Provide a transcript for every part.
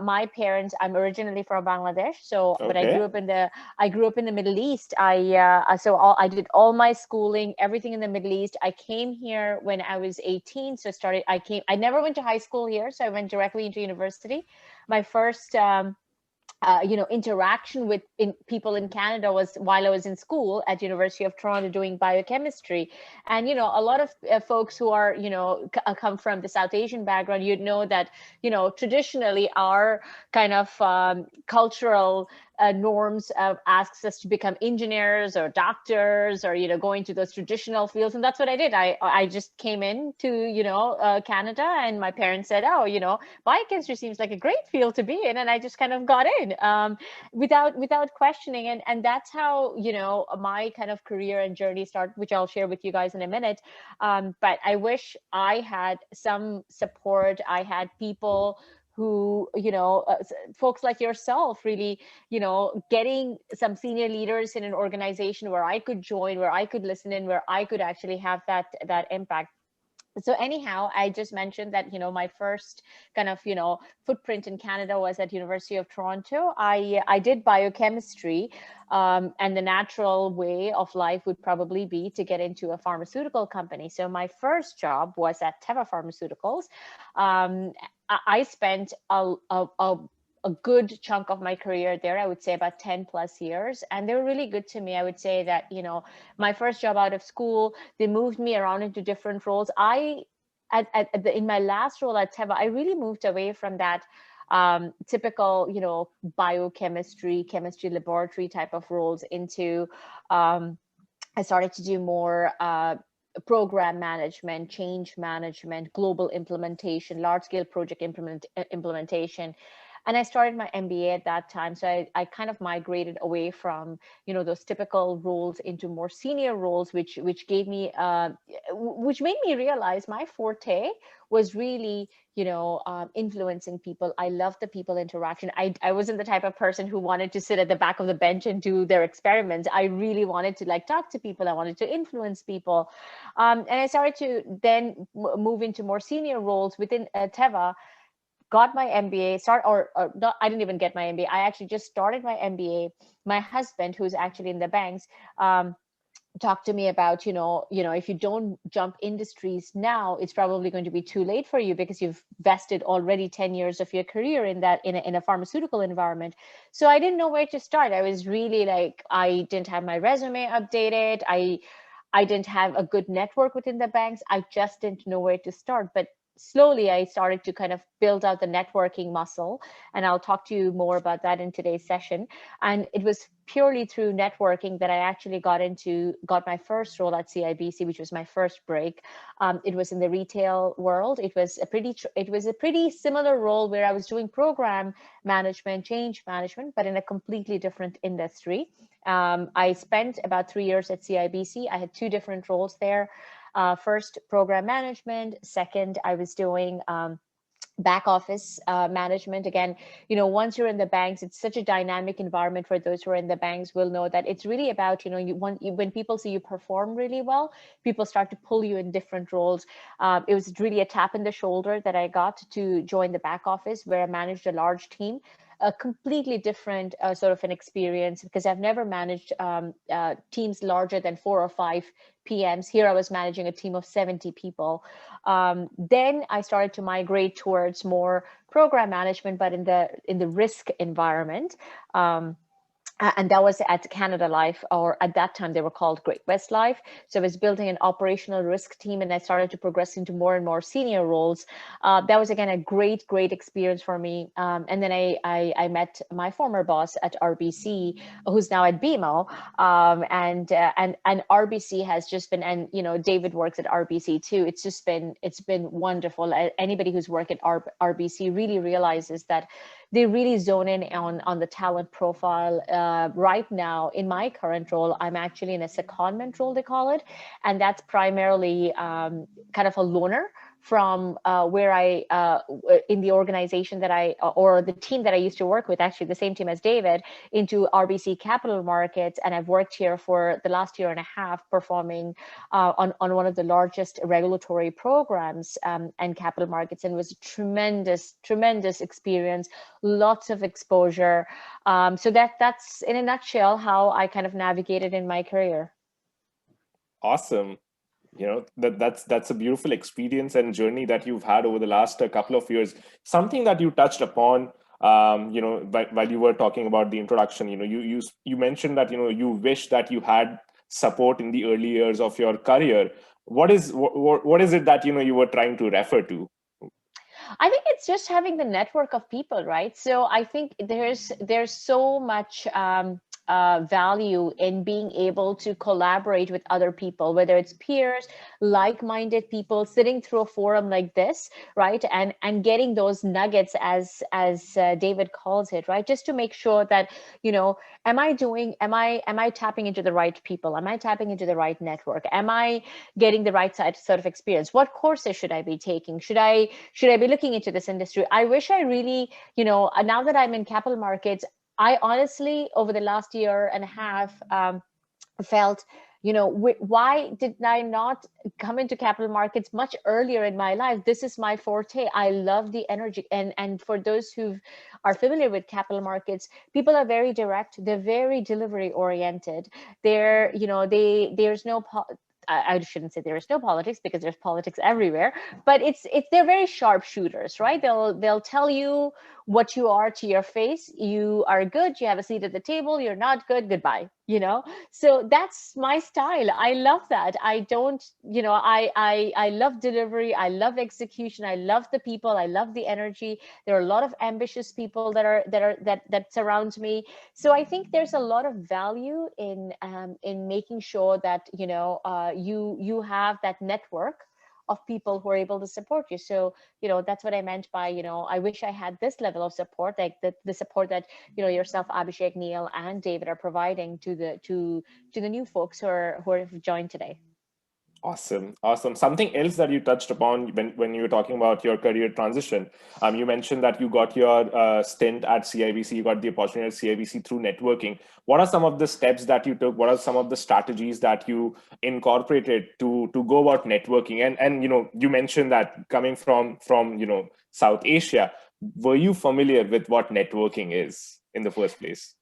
My parents, I'm originally from Bangladesh, so but Okay. I grew up in the Middle East. I did all my schooling, everything in the Middle East. I came here when I was 18, so I never went to high school here, so I went directly into university. My first interaction with people in Canada was while I was in school at University of Toronto doing biochemistry. And a lot of folks who are come from the South Asian background, you'd know that traditionally our kind of cultural norms asks us to become engineers or doctors or go into those traditional fields, and that's what I did. I just came into Canada, and my parents said, oh, biochemistry seems like a great field to be in, and I just kind of got in without questioning, and that's how my kind of career and journey started, which I'll share with you guys in a minute. But I wish I had some support. I had people who folks like yourself, really getting some senior leaders in an organization where I could join, where I could listen in, where I could actually have that impact. So anyhow, I just mentioned that my first kind of footprint in Canada was at University of Toronto. I did biochemistry, and the natural way of life would probably be to get into a pharmaceutical company. So my first job was at Teva Pharmaceuticals. I spent a good chunk of my career there. I would say about 10 plus years, and they were really good to me. I would say that my first job out of school, they moved me around into different roles. In my last role at Teva, I really moved away from that typical biochemistry, chemistry laboratory type of roles into I started to do more program management, change management, global implementation, large scale project implementation. And I started my MBA at that time. So I kind of migrated away from, those typical roles into more senior roles, which gave me, which made me realize my forte was really, influencing people. I love the people interaction. I wasn't the type of person who wanted to sit at the back of the bench and do their experiments. I really wanted to talk to people. I wanted to influence people. And I started to then move into more senior roles within Teva. Got my MBA, or not, I didn't even get my MBA. I actually just started my MBA. My husband, who's actually in the banks, talked to me about, if you don't jump industries now, it's probably going to be too late for you because you've vested already 10 years of your career in a pharmaceutical environment. So I didn't know where to start. I was really I didn't have my resume updated. I didn't have a good network within the banks. I just didn't know where to start. But slowly I started to kind of build out the networking muscle. And I'll talk to you more about that in today's session. And it was purely through networking that I actually got my first role at CIBC, which was my first break. It was in the retail world. It was a pretty similar role where I was doing program management, change management, but in a completely different industry. I spent about 3 years at CIBC. I had two different roles there. First, program management. Second, I was doing back office management. Again, once you're in the banks, it's such a dynamic environment. For those who are in the banks will know that it's really about, when people see you perform really well, people start to pull you in different roles. It was really a tap in the shoulder that I got to join the back office, where I managed a large team. A completely different sort of an experience, because I've never managed teams larger than 4 or 5 PMs. Here I was managing a team of 70 people. Then I started to migrate towards more program management, but in the risk environment. And that was at Canada Life, or at that time they were called Great West Life. So I was building an operational risk team, and I started to progress into more and more senior roles. That was, again, a great experience for me. And then I met my former boss at RBC, who's now at BMO. And RBC has just been, and David works at RBC too. It's been wonderful. Anybody who's worked at RBC really realizes that they really zone in on the talent profile. Right now, in my current role, I'm actually in a secondment role, they call it. And that's primarily kind of a loaner from where I in the organization that or the team that I used to work with, actually the same team as David, into RBC Capital Markets, and I've worked here for the last year and a half, performing on one of the largest regulatory programs and capital markets, and it was a tremendous experience, lots of exposure. So that's in a nutshell how I kind of navigated in my career. Awesome. That's a beautiful experience and journey that you've had over the last couple of years. Something that you touched upon, while you were talking about the introduction, you mentioned that you wish that you had support in the early years of your career. What is it that you were trying to refer to? I think it's just having the network of people, right? So I think there's so much value in being able to collaborate with other people, whether it's peers, like-minded people, sitting through a forum like this, right? And getting those nuggets, as David calls it, right? Just to make sure that, am I tapping into the right people? Am I tapping into the right network? Am I getting the right sort of experience? What courses should I be taking? Should I be looking into this industry? I wish I really, now that I'm in capital markets, I honestly, over the last year and a half, felt, why did I not come into capital markets much earlier in my life? This is my forte. I love the energy. And for those who are familiar with capital markets, people are very direct. They're very delivery oriented. There's no I shouldn't say there is no politics, because there's politics everywhere, but they're very sharpshooters, right? They'll tell you what you are to your face. You are good, you have a seat at the table. You're not good, goodbye. So that's my style. I love that. I don't, I love delivery. I love execution. I love the people. I love the energy. There are a lot of ambitious people that surround me. So I think there's a lot of value in making sure that you have that network of people who are able to support you. So that's what I meant by I wish I had this level of support, like the support that yourself, Abhishek, Neil, and David are providing to the new folks who have joined today. Awesome. Something else that you touched upon when you were talking about your career transition, you mentioned that you got your stint at CIBC, you got the opportunity at CIBC through networking. What are some of the steps that you took? What are some of the strategies that you incorporated to go about networking? And you mentioned that coming from South Asia, were you familiar with what networking is in the first place?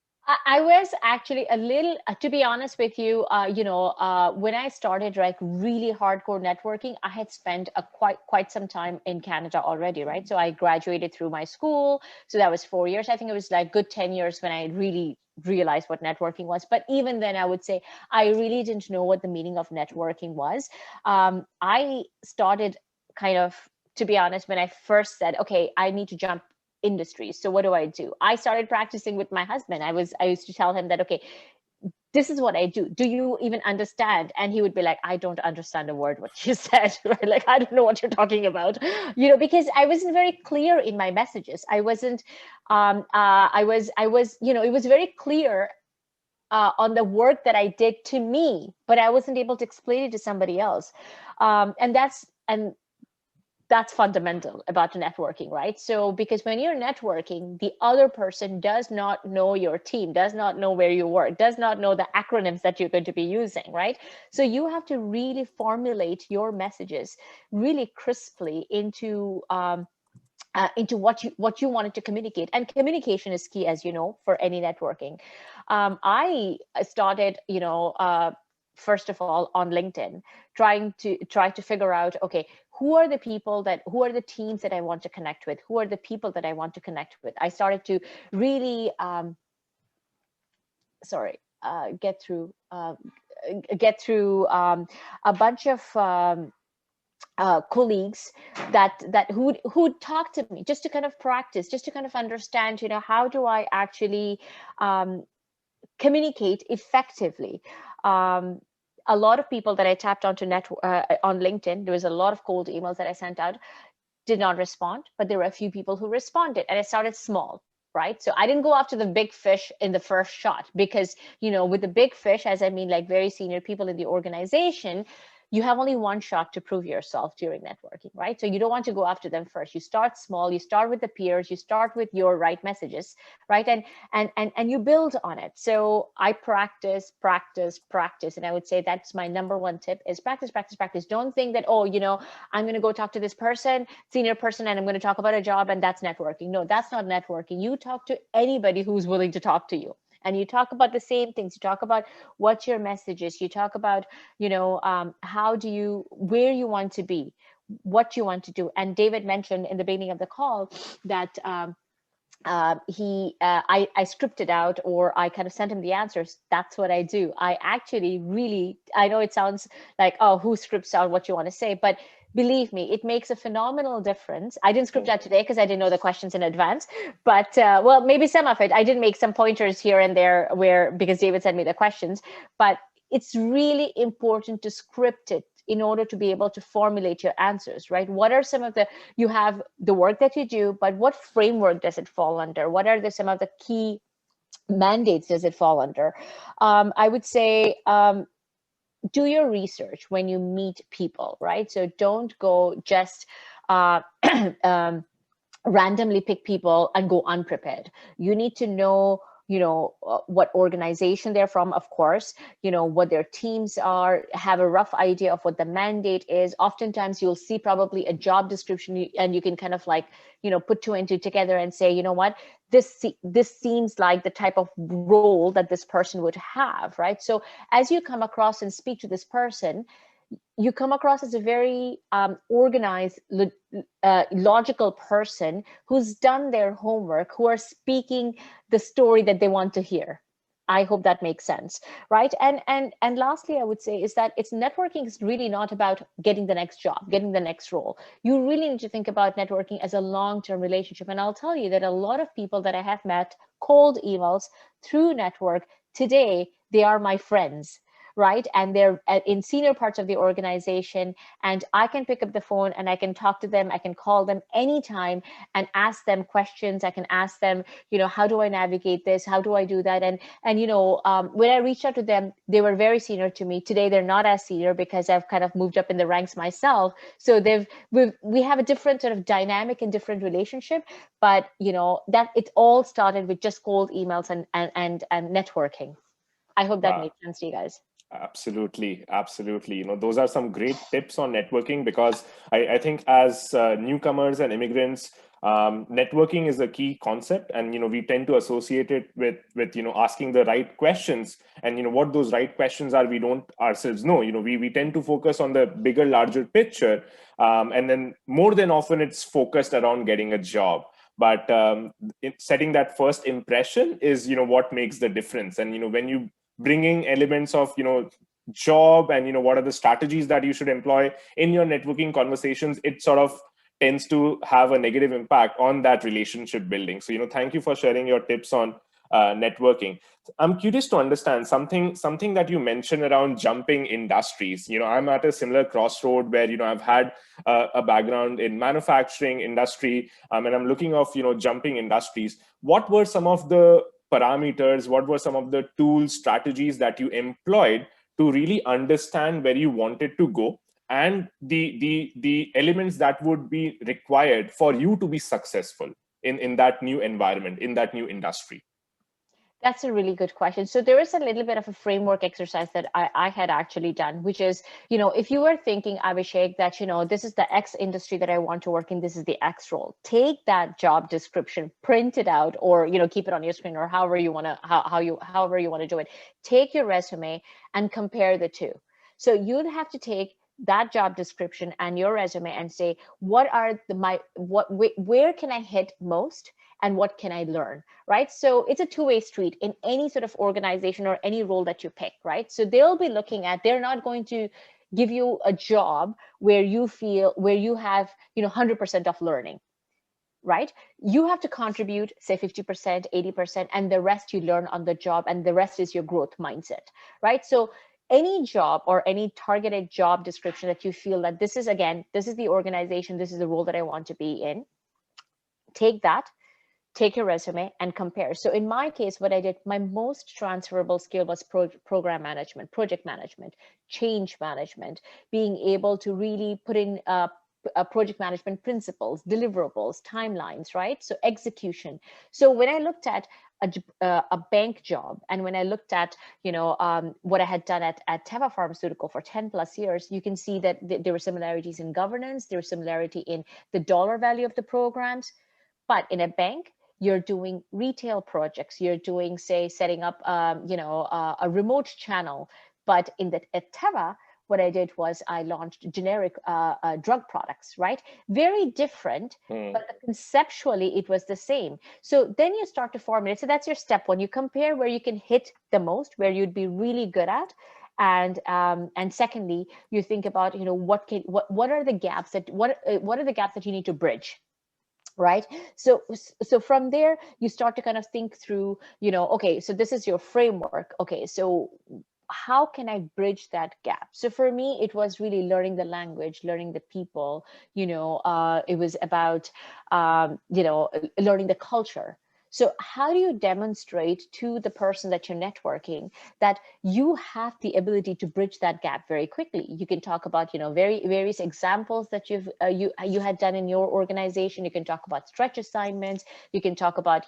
I was actually a little, to be honest with you, when I started like really hardcore networking, I had spent quite some time in Canada already, right? So I graduated through my school. So that was 4 years. I think it was like good 10 years when I really realized what networking was. But even then, I would say I really didn't know what the meaning of networking was. I started kind of, to be honest, when I first said, okay, I need to jump industries. So what do? I started practicing with my husband. I used to tell him that, okay, this is what I do. Do you even understand? And he would be like, I don't understand a word what you said. Right? Like, I don't know what you're talking about, because I wasn't very clear in my messages. I wasn't, I was, it was very clear on the work that I did to me, but I wasn't able to explain it to somebody else. And that's fundamental about networking, right? So because when you're networking, the other person does not know your team, does not know where you work, does not know the acronyms that you're going to be using, right? So you have to really formulate your messages really crisply into what you wanted to communicate. And communication is key, as you know, for any networking. I started, first of all, on LinkedIn, try to figure out, okay, who are the teams that I want to connect with? Who are the people that I want to connect with? I started to really, get through a bunch of colleagues who talk to me, just to kind of practice, just to kind of understand, how do I actually communicate effectively. A lot of people that I tapped onto on LinkedIn, there was a lot of cold emails that I sent out, did not respond, but there were a few people who responded, and I started small, right? So I didn't go after the big fish in the first shot, because, with the big fish, as I mean, like very senior people in the organization, you have only one shot to prove yourself during networking, right? So you don't want to go after them first. You start small, you start with the peers, you start with your right messages, right? And you build on it. So I practice, and I would say that's my number one tip is practice, practice, practice. Don't think that, oh, I'm going to go talk to this person, senior person, and I'm going to talk about a job, and that's networking. No, that's not networking. You talk to anybody who's willing to talk to you, and you talk about the same things. You talk about what your message is. You talk about, where you want to be, what you want to do. And David mentioned in the beginning of the call that I scripted out, or I kind of sent him the answers. That's what I do. I actually really, I know it sounds like, oh, who scripts out what you want to say, but believe me, it makes a phenomenal difference. I didn't script out today because I didn't know the questions in advance, but well, maybe some of it. I did make some pointers here and there because David sent me the questions, but it's really important to script it in order to be able to formulate your answers, right? What are some of you have the work that you do, but what framework does it fall under? What are some of the key mandates does it fall under? I would say, do your research when you meet people, right? So don't go just randomly pick people and go unprepared. You need to know what organization they're from, of course, what their teams are, have a rough idea of what the mandate is. Oftentimes you'll see probably a job description, and you can kind of like put two and two together and say, you know what, this seems like the type of role that this person would have, right? So as you come across and speak to this person, you come across as a very organized, logical person who's done their homework, who are speaking the story that they want to hear. I hope that makes sense, right? And lastly, I would say is that networking is really not about getting the next job, getting the next role. You really need to think about networking as a long-term relationship. And I'll tell you that a lot of people that I have met cold emails through network today, they are my friends, right? And they're in senior parts of the organization, and I can pick up the phone and I can talk to them. I can call them anytime and ask them questions. I can ask them, how do I navigate this? How do I do that? And when I reached out to them, they were very senior to me. Today, they're not as senior because I've kind of moved up in the ranks myself. So we have a different sort of dynamic and different relationship, but that it all started with just cold emails and networking. I hope that made sense to you guys. Absolutely. Those are some great tips on networking, because I think as newcomers and immigrants, networking is a key concept, and we tend to associate it with asking the right questions, and what those right questions are we don't ourselves know. We tend to focus on the bigger, larger picture, and then more than often it's focused around getting a job. But setting that first impression is what makes the difference. And when you bringing elements of job and what are the strategies that you should employ in your networking conversations, it sort of tends to have a negative impact on that relationship building. So thank you for sharing your tips on networking. I'm curious to understand something that you mentioned around jumping industries. I'm at a similar crossroad where I've had a background in manufacturing industry, and I'm looking of jumping industries. What were some of the parameters? What were some of the tools, strategies that you employed to really understand where you wanted to go, and the elements that would be required for you to be successful in that new environment, in that new industry? That's a really good question. So there is a little bit of a framework exercise that I had actually done, which is, if you were thinking, Abhishek, that, this is the X industry that I want to work in, this is the X role, take that job description, print it out, or, keep it on your screen, or however you want to, however you want to do it. Take your resume and compare the two. So you'd have to take that job description and your resume and say, where can I hit most? And what can I learn, right? So it's a two-way street in any sort of organization or any role that you pick, right? So they'll be looking at, they're not going to give you a job where you have, 100% of learning, right? You have to contribute, say 50%, 80%, and the rest you learn on the job, and the rest is your growth mindset, right? So any job or any targeted job description that you feel that this is the organization, this is the role that I want to be in, take that, take your resume and compare. So in my case, what I did, my most transferable skill was program management, project management, change management, being able to really put in project management principles, deliverables, timelines, right? So execution. So when I looked at a bank job, and when I looked at, what I had done at Teva Pharmaceutical for 10 plus years, you can see that there were similarities in governance, there was similarity in the dollar value of the programs. But in a bank, you're doing retail projects, you're doing, say, setting up, a remote channel. But at Teva, what I did was I launched generic drug products, right? Very different, but conceptually it was the same. So then you start to formulate. So that's your step one. You compare where you can hit the most, where you'd be really good at. And secondly, you think about, what are the gaps what are the gaps that you need to bridge, right? So from there you start to kind of think through, okay, so this is your framework. Okay, so how can I bridge that gap? So for me, it was really learning the language, learning the people. It was about learning the culture. So how do you demonstrate to the person that you're networking that you have the ability to bridge that gap very quickly? You can talk about, various examples that you had done in your organization. You can talk about stretch assignments. You can talk about,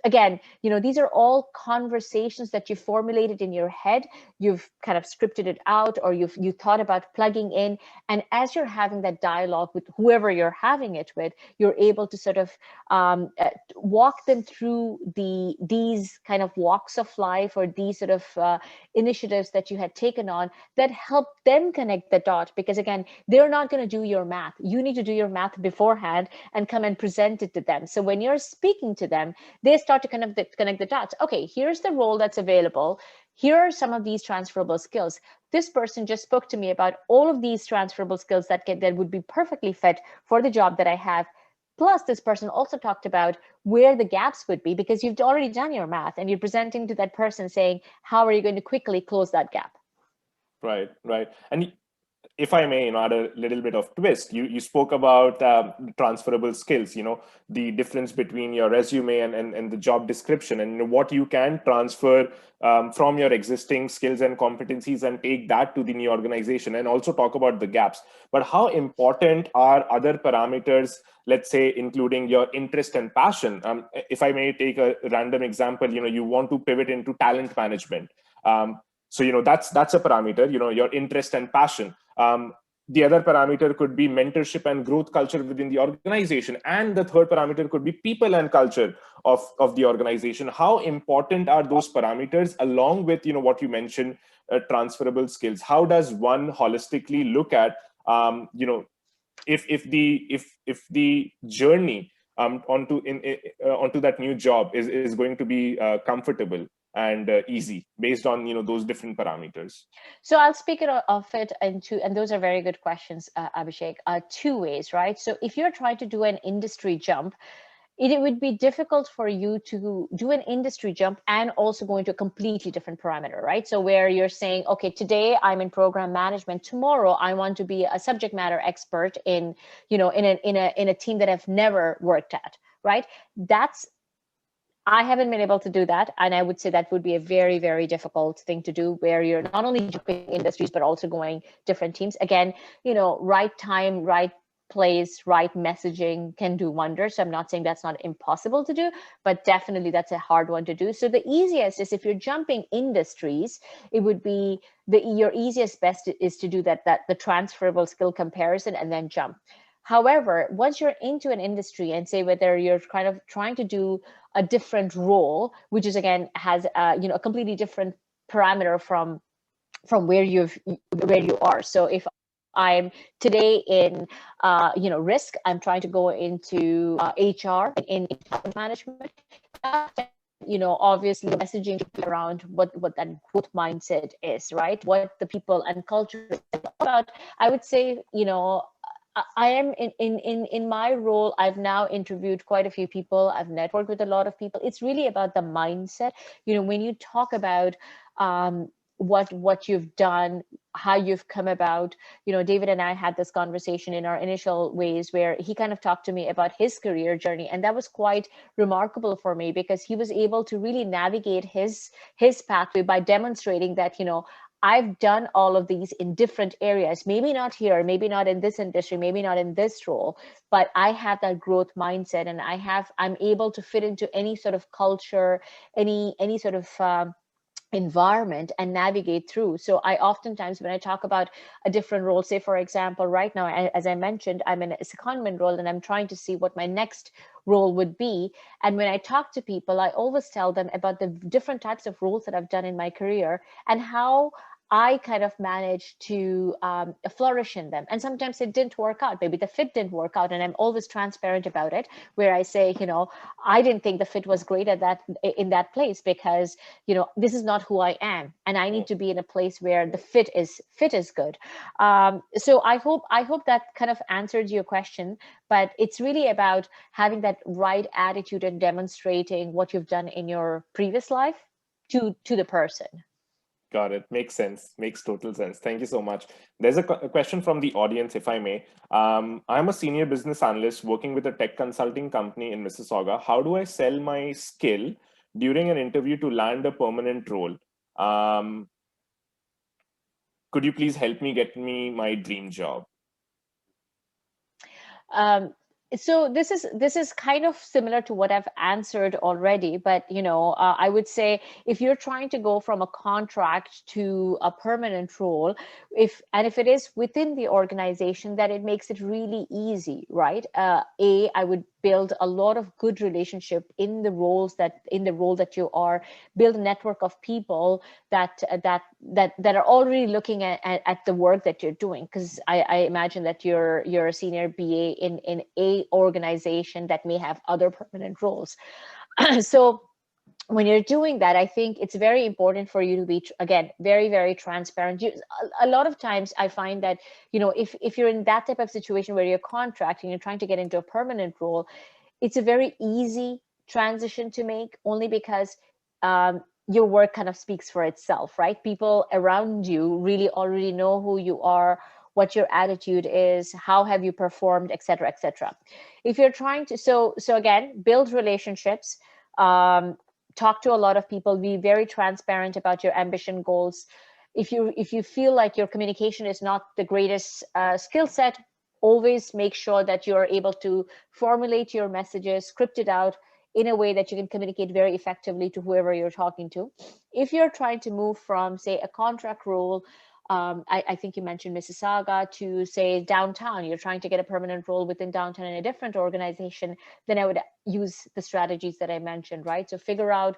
again, these are all conversations that you formulated in your head. You've kind of scripted it out, or you thought about plugging in. And as you're having that dialogue with whoever you're having it with, you're able to sort of walk them through these kind of walks of life, or these sort of initiatives that you had taken on that help them connect the dot. Because again, they're not going to do your math. You need to do your math beforehand and come and present it to them. So when you're speaking to them, they start to connect the dots. Okay, here's the role that's available. Here are some of these transferable skills. This person just spoke to me about all of these transferable skills that would be perfectly fit for the job that I have. Plus, this person also talked about where the gaps would be, because you've already done your math and you're presenting to that person saying, how are you going to quickly close that gap? Right. And if I may, add a little bit of twist, you spoke about transferable skills, the difference between your resume and the job description, and what you can transfer from your existing skills and competencies and take that to the new organization, and also talk about the gaps. But how important are other parameters, let's say, including your interest and passion? If I may take a random example, you want to pivot into talent management. So, that's a parameter, your interest and passion. The other parameter could be mentorship and growth culture within the organization. And the third parameter could be people and culture of the organization. How important are those parameters, along with, what you mentioned, transferable skills? How does one holistically look at, if the journey onto that new job is going to be comfortable and easy, based on those different parameters? So I'll speak of it and those are very good questions, Abhishek. Two ways, right? So if you're trying to do an industry jump, it would be difficult for you to do an industry jump and also go into a completely different parameter, right? So where you're saying, okay, today I'm in program management, tomorrow I want to be a subject matter expert in a team that I've never worked at, right? I haven't been able to do that. And I would say that would be a very, very difficult thing to do, where you're not only jumping industries, but also going different teams. Again, right time, right place, right messaging can do wonders. So I'm not saying that's not impossible to do, but definitely that's a hard one to do. So the easiest is, if you're jumping industries, it would be your easiest best is to do that the transferable skill comparison and then jump. However, once you're into an industry, and say whether you're kind of trying to do a different role, which is again has a completely different parameter from where you are. So if I'm today in risk, I'm trying to go into HR in talent management. Obviously messaging around what that growth mindset is, right? What the people and culture is about. I would say, I am in my role. I've now interviewed quite a few people. I've networked with a lot of people. It's really about the mindset. When you talk about what you've done, how you've come about. David and I had this conversation in our initial ways where he kind of talked to me about his career journey, and that was quite remarkable for me because he was able to really navigate his pathway by demonstrating that I've done all of these in different areas, maybe not here, maybe not in this industry, maybe not in this role, but I have that growth mindset, and I'm able to fit into any sort of culture, any sort of environment and navigate through. So I oftentimes, when I talk about a different role, say for example, right now, as I mentioned, I'm in a secondment role and I'm trying to see what my next role would be. And when I talk to people, I always tell them about the different types of roles that I've done in my career and how I kind of managed to flourish in them. And sometimes it didn't work out. Maybe the fit didn't work out. And I'm always transparent about it, where I say, I didn't think the fit was great in that place because, this is not who I am. And I need to be in a place where the fit is good. So I hope that kind of answered your question, but it's really about having that right attitude and demonstrating what you've done in your previous life to the person. Got it. Makes sense. Makes total sense. Thank you so much. There's a question from the audience, if I may. I'm a senior business analyst working with a tech consulting company in Mississauga. How do I sell my skill during an interview to land a permanent role? Could you please help me get me my dream job? So this is kind of similar to what I've answered already, but I would say if you're trying to go from a contract to a permanent role, if it is within the organization, that it makes it really easy, right? I would build a lot of good relationship in the role that you are, build a network of people that are already looking at the work that you're doing, because I imagine that you're a senior BA in a organization that may have other permanent roles. So when you're doing that, I think it's very important for you to be, again, very, very transparent. A lot of times I find that, if you're in that type of situation where you're contracting, you're trying to get into a permanent role, it's a very easy transition to make, only because your work kind of speaks for itself, right? People around you really already know who you are, what your attitude is, how have you performed, et cetera, et cetera. If you're trying to, so again, build relationships, talk to a lot of people, be very transparent about your ambition goals. If you feel like your communication is not the greatest skill set, always make sure that you're able to formulate your messages, script it out in a way that you can communicate very effectively to whoever you're talking to. If you're trying to move from, say, a contract role, I think you mentioned Mississauga, to say downtown, you're trying to get a permanent role within downtown in a different organization, then I would use the strategies that I mentioned, right? So figure out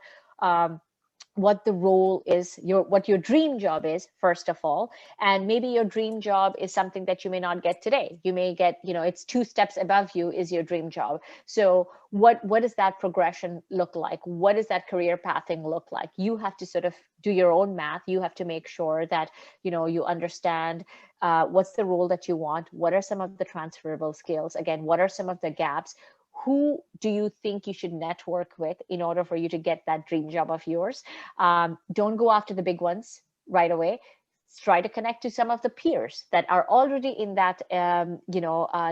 what the role is, what your dream job is, first of all. And maybe your dream job is something that you may not get today. You may get, it's 2 steps above you is your dream job. So what does that progression look like? What does that career pathing look like? You have to sort of do your own math. You have to make sure that, you understand what's the role that you want. What are some of the transferable skills? Again, what are some of the gaps? Who do you think you should network with in order for you to get that dream job of yours? Don't go after the big ones right away. Try to connect to some of the peers that are already in that,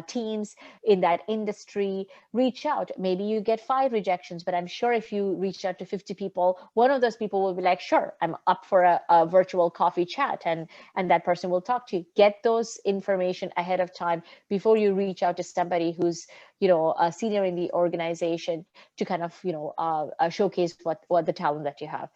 teams in that industry. Reach out. Maybe you get 5 rejections, but I'm sure if you reach out to 50 people, one of those people will be like, sure, I'm up for a virtual coffee chat, and that person will talk to you. Get those information ahead of time before you reach out to somebody who's, a senior in the organization, to kind of, showcase what the talent that you have.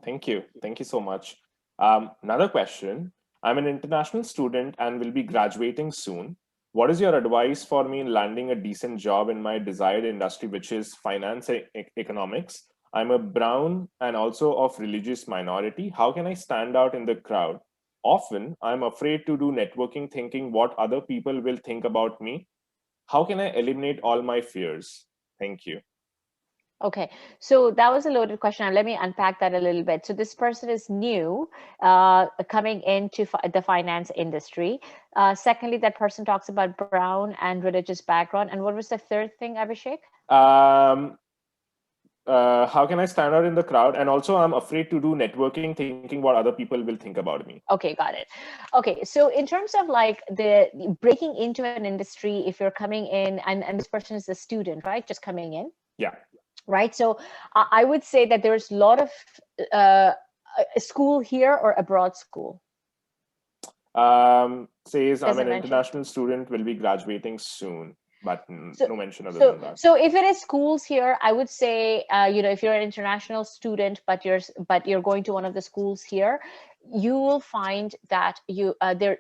Thank you. Thank you so much. Another question. I'm an international student and will be graduating soon. What is your advice for me in landing a decent job in my desired industry, which is finance and economics? I'm a brown and also of religious minority. How can I stand out in the crowd? Often, I'm afraid to do networking, thinking what other people will think about me. How can I eliminate all my fears? Thank you. Okay, so that was a loaded question. Let me unpack that a little bit. So this person is new, coming into the finance industry. Secondly, that person talks about brown and religious background. And what was the third thing, Abhishek? How can I stand out in the crowd? And also, I'm afraid to do networking, thinking what other people will think about me. Okay, got it. Okay, so in terms of like the breaking into an industry, if you're coming in and this person is a student, right, just coming in, Yeah. right? So I would say that there's a lot of uh, a school here or abroad school. Says I'm Does it an mention? international student, will be graduating soon, but So, no mention other so, than that. so if it is schools here, I would say, if you're an international student, but you're going to one of the schools here, you will find that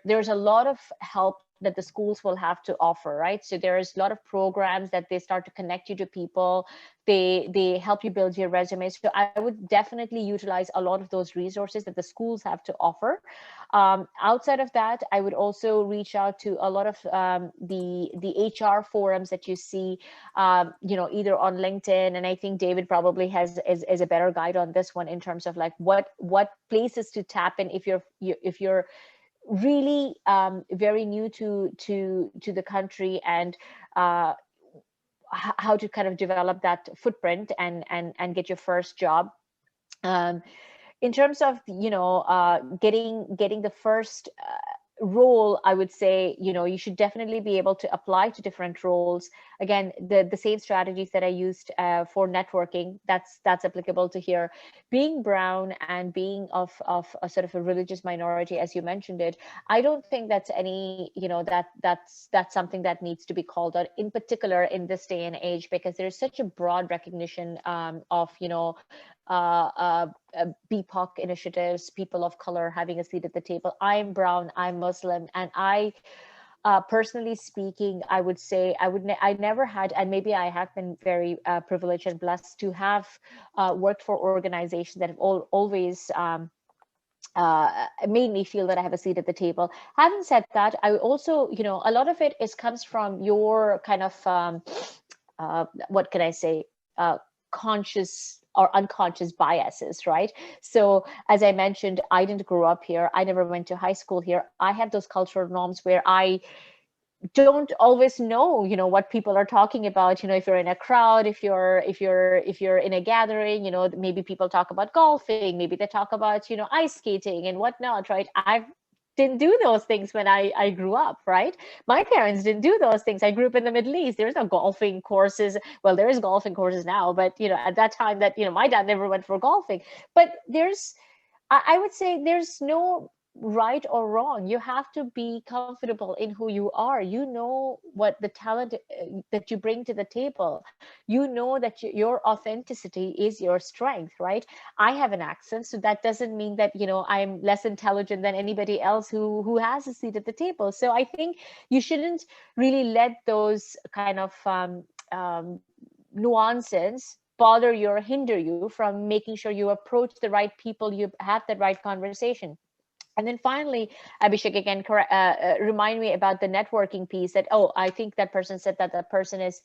there's a lot of help that the schools will have to offer, right? So there's a lot of programs that they start to connect you to people. They help you build your resume. So I would definitely utilize a lot of those resources that the schools have to offer. Outside of that, I would also reach out to a lot of the HR forums that you see, either on LinkedIn. And I think David probably has is a better guide on this one in terms of like what places to tap in if you're really very new to the country, and uh, how to kind of develop that footprint and get your first job. Um, in terms of getting the first role, I would say you should definitely be able to apply to different roles. Again, the same strategies that I used for networking, that's applicable to here. Being brown and being of a sort of a religious minority, as you mentioned it, I don't think that's any that's something that needs to be called out in particular in this day and age, because there's such a broad recognition of BPOC initiatives, people of color having a seat at the table. I'm brown, I'm Muslim, and personally speaking, I would say I never had, and maybe I have been very privileged and blessed to have worked for organizations that have always made me feel that I have a seat at the table. Having said that, I also, a lot of it comes from your kind of what can I say, conscious or unconscious biases, right? So as I mentioned, I didn't grow up here. I never went to high school here. I have those cultural norms where I don't always know what people are talking about. If you're in a crowd, if you're in a gathering, maybe people talk about golfing, maybe they talk about ice skating and whatnot, right? I didn't do those things when I grew up, right? My parents didn't do those things. I grew up in the Middle East. There's no golfing courses. Well, there is golfing courses now, but at that time, that my dad never went for golfing. But I would say there's no right or wrong. You have to be comfortable in who you are. You know what the talent that you bring to the table. You know that your authenticity is your strength, right? I have an accent, so that doesn't mean that I'm less intelligent than anybody else who has a seat at the table. So I think you shouldn't really let those kind of nuances bother you or hinder you from making sure you approach the right people, you have the right conversation. And then finally, Abhishek, again, remind me about the networking piece. That, oh, I think that person said that the person is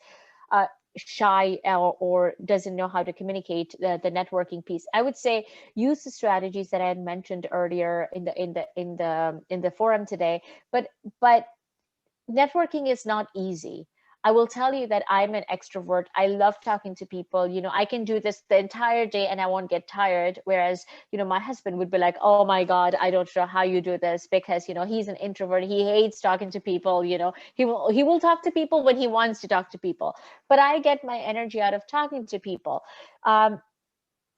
shy or doesn't know how to communicate, the networking piece. I would say use the strategies that I had mentioned earlier in the forum today. But networking is not easy. I will tell you that I'm an extrovert. I love talking to people. I can do this the entire day and I won't get tired. Whereas, my husband would be like, oh my God, I don't know how you do this, because, he's an introvert. He hates talking to people. He will talk to people when he wants to talk to people. But I get my energy out of talking to people. Um,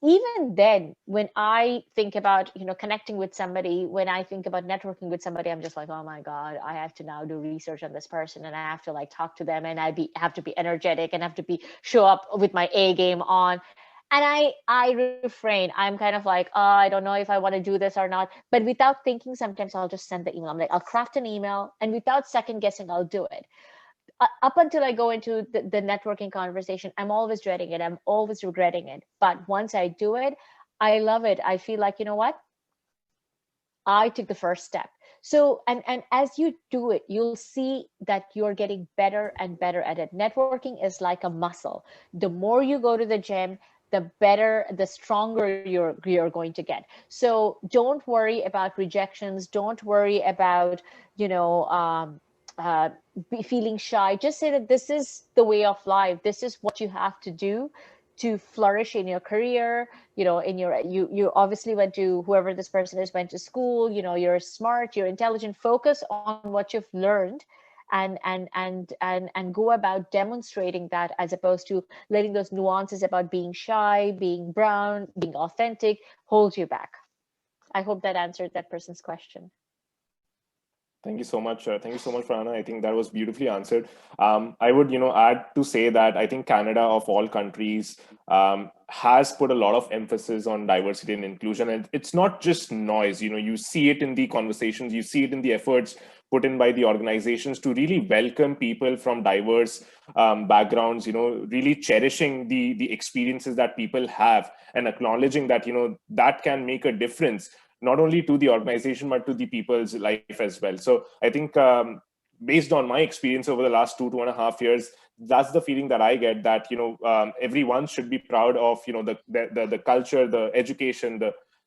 Even then, when I think about connecting with somebody, when I think about networking with somebody, I'm just like, oh my God, I have to now do research on this person, and I have to like talk to them, and have to be energetic, and have to be show up with my A game on. And I refrain. I'm kind of like, oh, I don't know if I want to do this or not. But without thinking, sometimes I'll just send the email. I'm like, I'll craft an email, and without second guessing, I'll do it. Up until I go into the networking conversation, I'm always dreading it. I'm always regretting it. But once I do it, I love it. I feel like, you know what? I took the first step. So, and as you do it, you'll see that you're getting better and better at it. Networking is like a muscle. The more you go to the gym, the better, the stronger you're going to get. So don't worry about rejections. Don't worry about, you know, uh, feeling shy. Just say that this is the way of life. This is what you have to do. to flourish in your career, in your, you obviously went to, whoever this person is, went to school, you're smart, you're intelligent, focus on what you've learned, and go about demonstrating that, as opposed to letting those nuances about being shy, being brown, being authentic hold you back. I hope that answered that person's question. Thank you so much. Thank you so much, Farhana. I think that was beautifully answered. I would, add to say that I think Canada, of all countries, has put a lot of emphasis on diversity and inclusion, and it's not just noise. You see it in the conversations, you see it in the efforts put in by the organizations to really welcome people from diverse backgrounds. Really cherishing the experiences that people have, and acknowledging that that can make a difference not only to the organization but to the people's life as well. So I think, based on my experience over the last 2.5 years, that's the feeling that I get, that everyone should be proud of the culture, the education,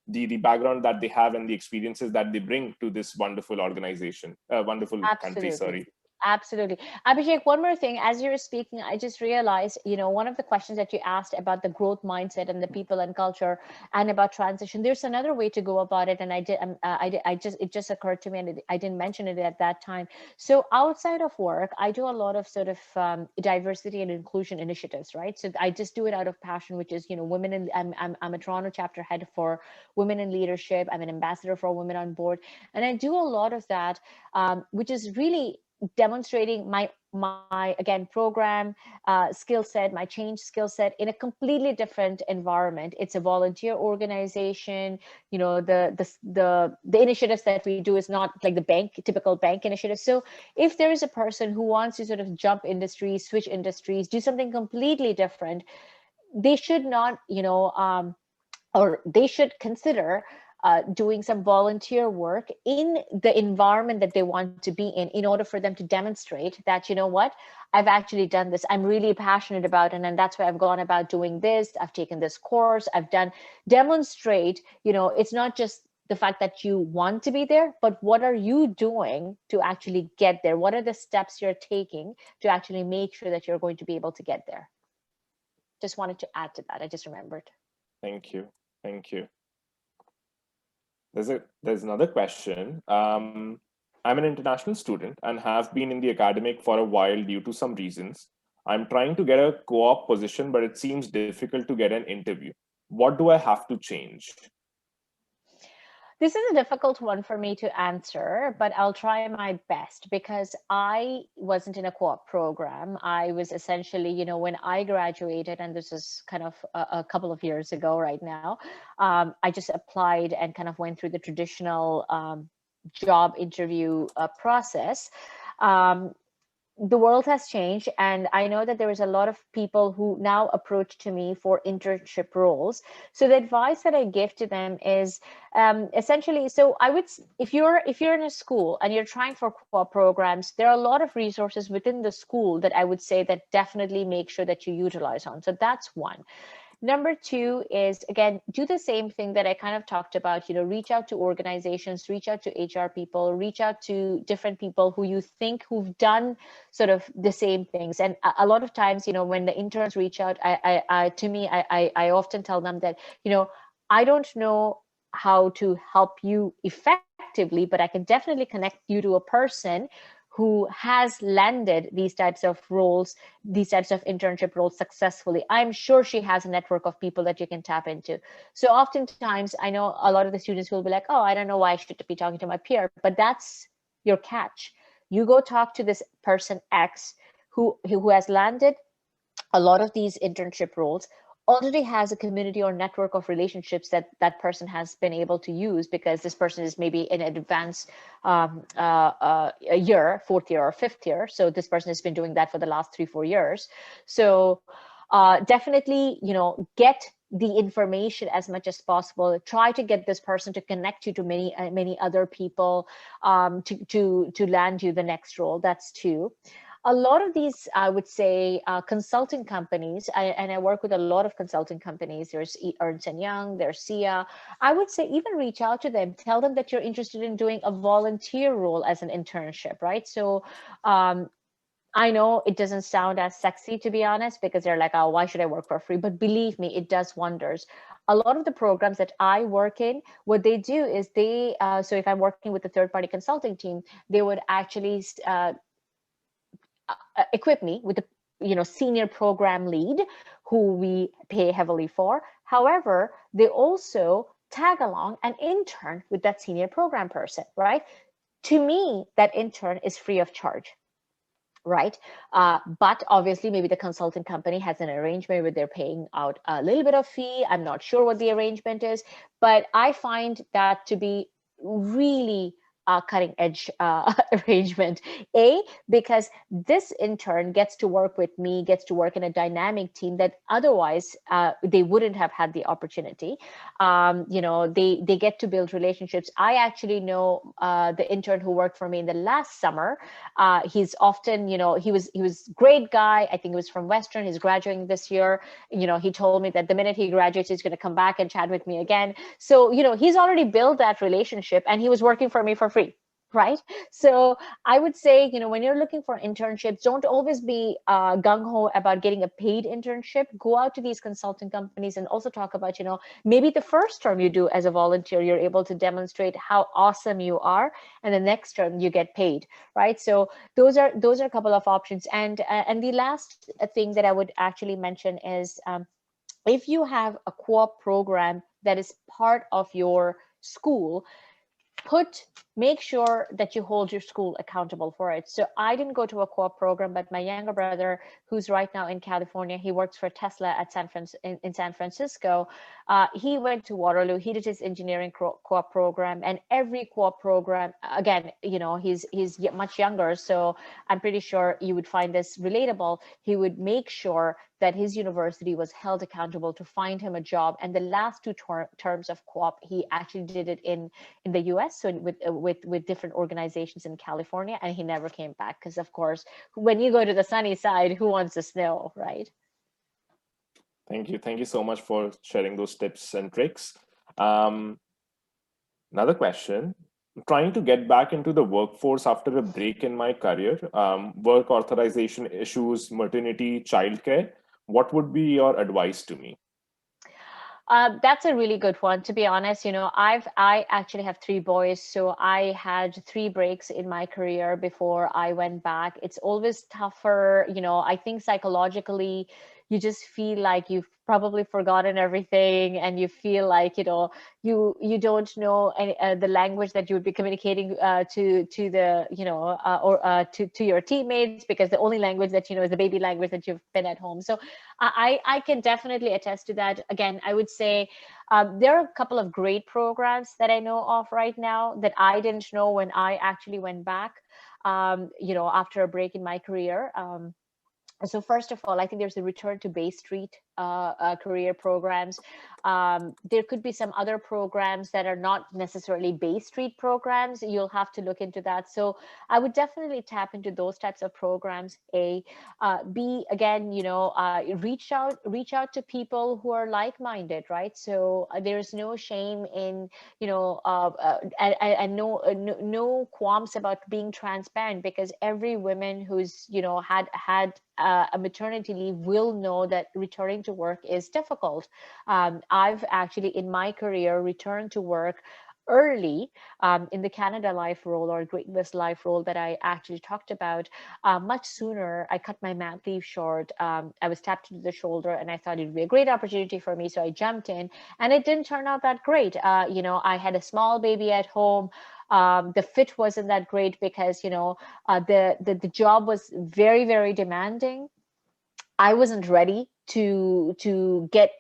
the background that they have, and the experiences that they bring to this wonderful organization, wonderful country. Absolutely. Sorry. Absolutely. Abhishek, one more thing. As you were speaking, I just realized, one of the questions that you asked about the growth mindset and the people and culture and about transition, there's another way to go about it. And it just occurred to me, and I didn't mention it at that time. So outside of work, I do a lot of sort of diversity and inclusion initiatives, right? So I just do it out of passion, which is, women in, I'm a Toronto chapter head for women in leadership. I'm an ambassador for Women on Board. And I do a lot of that, which is really demonstrating my again program skill set, my change skill set in a completely different environment. It's a volunteer organization. The initiatives that we do is not like the typical bank initiative. So if there is a person who wants to sort of jump industries, switch industries, do something completely different, they should not, or they should consider doing some volunteer work in the environment that they want to be in order for them to demonstrate that, what, I've actually done this, I'm really passionate about it, and that's why I've gone about doing this, I've taken this course, demonstrate, it's not just the fact that you want to be there, but what are you doing to actually get there? What are the steps you're taking to actually make sure that you're going to be able to get there? Just wanted to add to that. I just remembered. Thank you. Thank you. There's another question. I'm an international student and have been in the academic for a while due to some reasons. I'm trying to get a co-op position, but it seems difficult to get an interview. What do I have to change? This is a difficult one for me to answer, but I'll try my best, because I wasn't in a co-op program. I was essentially, when I graduated, and this is kind of a couple of years ago right now, I just applied and kind of went through the traditional job interview process. The world has changed, and I know that there is a lot of people who now approach to me for internship roles. So the advice that I give to them is essentially, so I would, if you're in a school and you're trying for co-op programs, there are a lot of resources within the school that I would say that definitely make sure that you utilize on. So that's one. Number two is, again, do the same thing that I kind of talked about, reach out to organizations, reach out to HR people, reach out to different people who you think who've done sort of the same things. And a lot of times, when the interns reach out, I often tell them that, I don't know how to help you effectively, but I can definitely connect you to a person who has landed these types of roles, these types of internship roles successfully. I'm sure she has a network of people that you can tap into. So oftentimes, I know a lot of the students will be like, oh, I don't know why I should be talking to my peer, but that's your catch. You go talk to this person X who has landed a lot of these internship roles, already has a community or network of relationships that person has been able to use, because this person is maybe in advanced a year, fourth year or fifth year. So this person has been doing that for the last 3-4 years. So definitely, get the information as much as possible. Try to get this person to connect you to many other people to land you the next role. That's two. A lot of these, I would say, consulting companies, and I work with a lot of consulting companies. There's Ernst & Young, there's SIA. I would say even reach out to them, tell them that you're interested in doing a volunteer role as an internship, right? So I know it doesn't sound as sexy, to be honest, because they're like, oh, why should I work for free? But believe me, it does wonders. A lot of the programs that I work in, what they do is so if I'm working with a third party consulting team, they would actually equip me with a senior program lead who we pay heavily for. However, they also tag along an intern with that senior program person, right? To me, that intern is free of charge, right? But obviously, maybe the consulting company has an arrangement where they're paying out a little bit of fee. I'm not sure what the arrangement is, but I find that to be really cutting edge arrangement. Because this intern gets to work with me, gets to work in a dynamic team that otherwise they wouldn't have had the opportunity. They get to build relationships. I actually know the intern who worked for me in the last summer. He's often, he was great guy. I think he was from Western. He's graduating this year. He told me that the minute he graduates, he's going to come back and chat with me again. So, he's already built that relationship, and he was working for me for free. Right. So I would say, when you're looking for internships, don't always be gung ho about getting a paid internship. Go out to these consulting companies and also talk about, maybe the first term you do as a volunteer, you're able to demonstrate how awesome you are. And the next term you get paid. Right. So those are a couple of options. And the last thing that I would actually mention is, if you have a co-op program that is part of your school, make sure that you hold your school accountable for it. So I didn't go to a co-op program, but my younger brother, who's right now in California, he works for Tesla at in San Francisco. He went to Waterloo. He did his engineering co-op program, and every co-op program, again, he's much younger, so I'm pretty sure you would find this relatable. He would make sure that his university was held accountable to find him a job. And the last two terms of co-op, he actually did it in the US, so with different organizations in California, and he never came back because, of course, when you go to the sunny side, who wants the snow, right? Thank you so much for sharing those tips and tricks. Another question: trying to get back into the workforce after a break in my career, work authorization issues, maternity, childcare. What would be your advice to me? That's a really good one. To be honest, I actually have three boys, so I had three breaks in my career before I went back. It's always tougher, I think psychologically, you just feel like you've probably forgotten everything, and you feel like, you don't know the language that you would be communicating to the, or to your teammates, because the only language that you know is the baby language that you've been at home. So I can definitely attest to that. Again, I would say there are a couple of great programs that I know of right now that I didn't know when I actually went back, after a break in my career. So first of all, I think there's a return to Bay Street career programs. There could be some other programs that are not necessarily Bay Street programs. You'll have to look into that. So I would definitely tap into those types of programs. B, again, reach out to people who are like-minded, right? So there's no shame in, and no qualms about being transparent, because every woman who's, had a maternity leave will know that returning to work is difficult. I've actually, in my career, returned to work early, in the Canada Life role or Great West Life role that I actually talked about. Much sooner. I cut my mat leave short. I was tapped to the shoulder, and I thought it'd be a great opportunity for me, so I jumped in, and it didn't turn out that great. I had a small baby at home. The fit wasn't that great because, the job was very, very demanding. I wasn't ready to get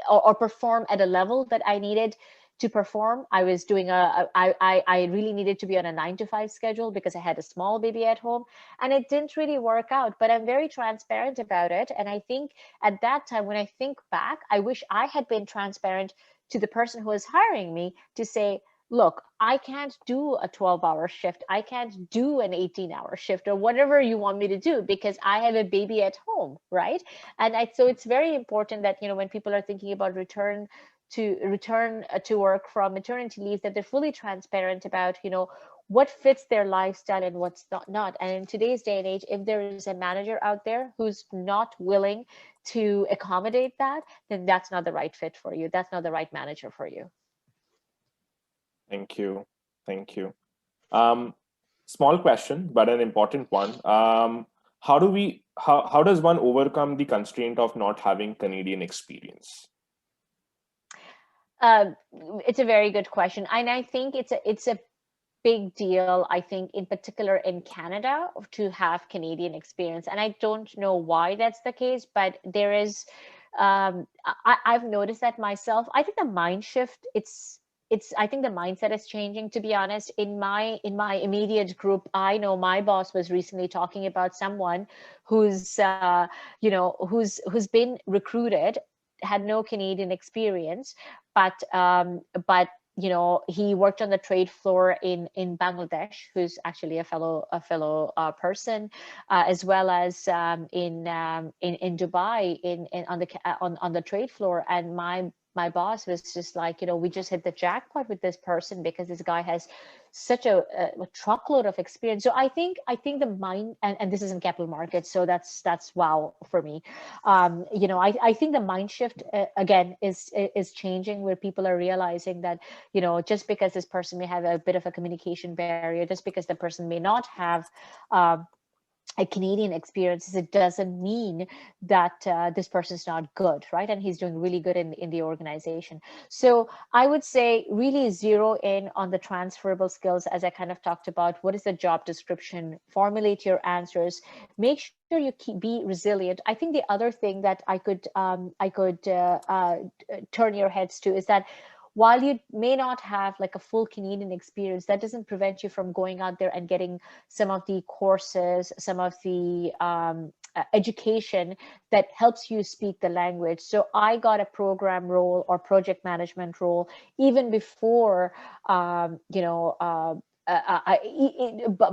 or perform at a level that I needed to perform. I was doing I really needed to be on a 9 to 5 schedule because I had a small baby at home, and it didn't really work out. But I'm very transparent about it, and I think at that time, when I think back, I wish I had been transparent to the person who was hiring me to say, look, I can't do a 12-hour shift. I can't do an 18-hour shift or whatever you want me to do because I have a baby at home, right? So it's very important that, when people are thinking about return to work from maternity leave, that they're fully transparent about, what fits their lifestyle and what's not. And in today's day and age, if there is a manager out there who's not willing to accommodate that, then that's not the right fit for you. That's not the right manager for you. Thank you. Thank you. Small question, but an important one. How does one overcome the constraint of not having Canadian experience? Uh, it's a very good question, and I think it's a big deal, I think, in particular in Canada, to have Canadian experience. And I don't know why that's the case, but there is, I've noticed that myself. I think the mind shift, I think the mindset is changing, to be honest. In my immediate group, I know my boss was recently talking about someone who's, who's been recruited, had no Canadian experience, but he worked on the trade floor in Bangladesh, who's actually a fellow person, as well as in Dubai, on the trade floor. And my boss was just like, we just hit the jackpot with this person, because this guy has such a truckload of experience. So I think the mind, and this is in capital markets, so that's wow for me. I think the mind shift, again, is changing, where people are realizing that, just because this person may have a bit of a communication barrier, just because the person may not have a Canadian experience, it doesn't mean that this person's not good, right? And he's doing really good in the organization. So I would say really zero in on the transferable skills, as I kind of talked about. What is the job description? Formulate your answers. Make sure you be resilient. I think the other thing that I could turn your heads to is that, while you may not have like a full Canadian experience, that doesn't prevent you from going out there and getting some of the courses, some of the education that helps you speak the language. So I got a program role or project management role even before,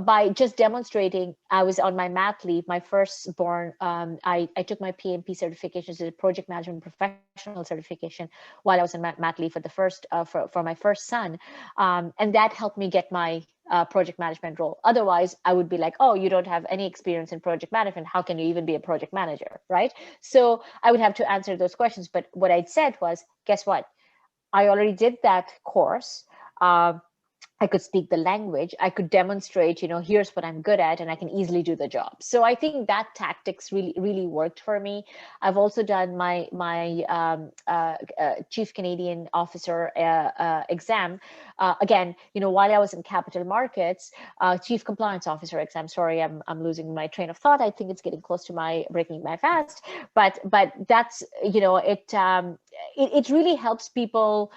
by just demonstrating. I was on my mat leave, my firstborn. I took my PMP certification, so project management professional certification, while I was on mat leave for the first for my first son, and that helped me get my project management role. Otherwise, I would be like, oh, you don't have any experience in project management. How can you even be a project manager, right? So I would have to answer those questions. But what I said was, guess what? I already did that course. I could speak the language. I could demonstrate, here's what I'm good at, and I can easily do the job. So I think that tactics really, really worked for me. I've also done my Chief Canadian Officer exam. Again, while I was in capital markets, Chief Compliance Officer exam. Sorry, I'm losing my train of thought. I think it's getting close to my breaking my fast. But that's, it really helps people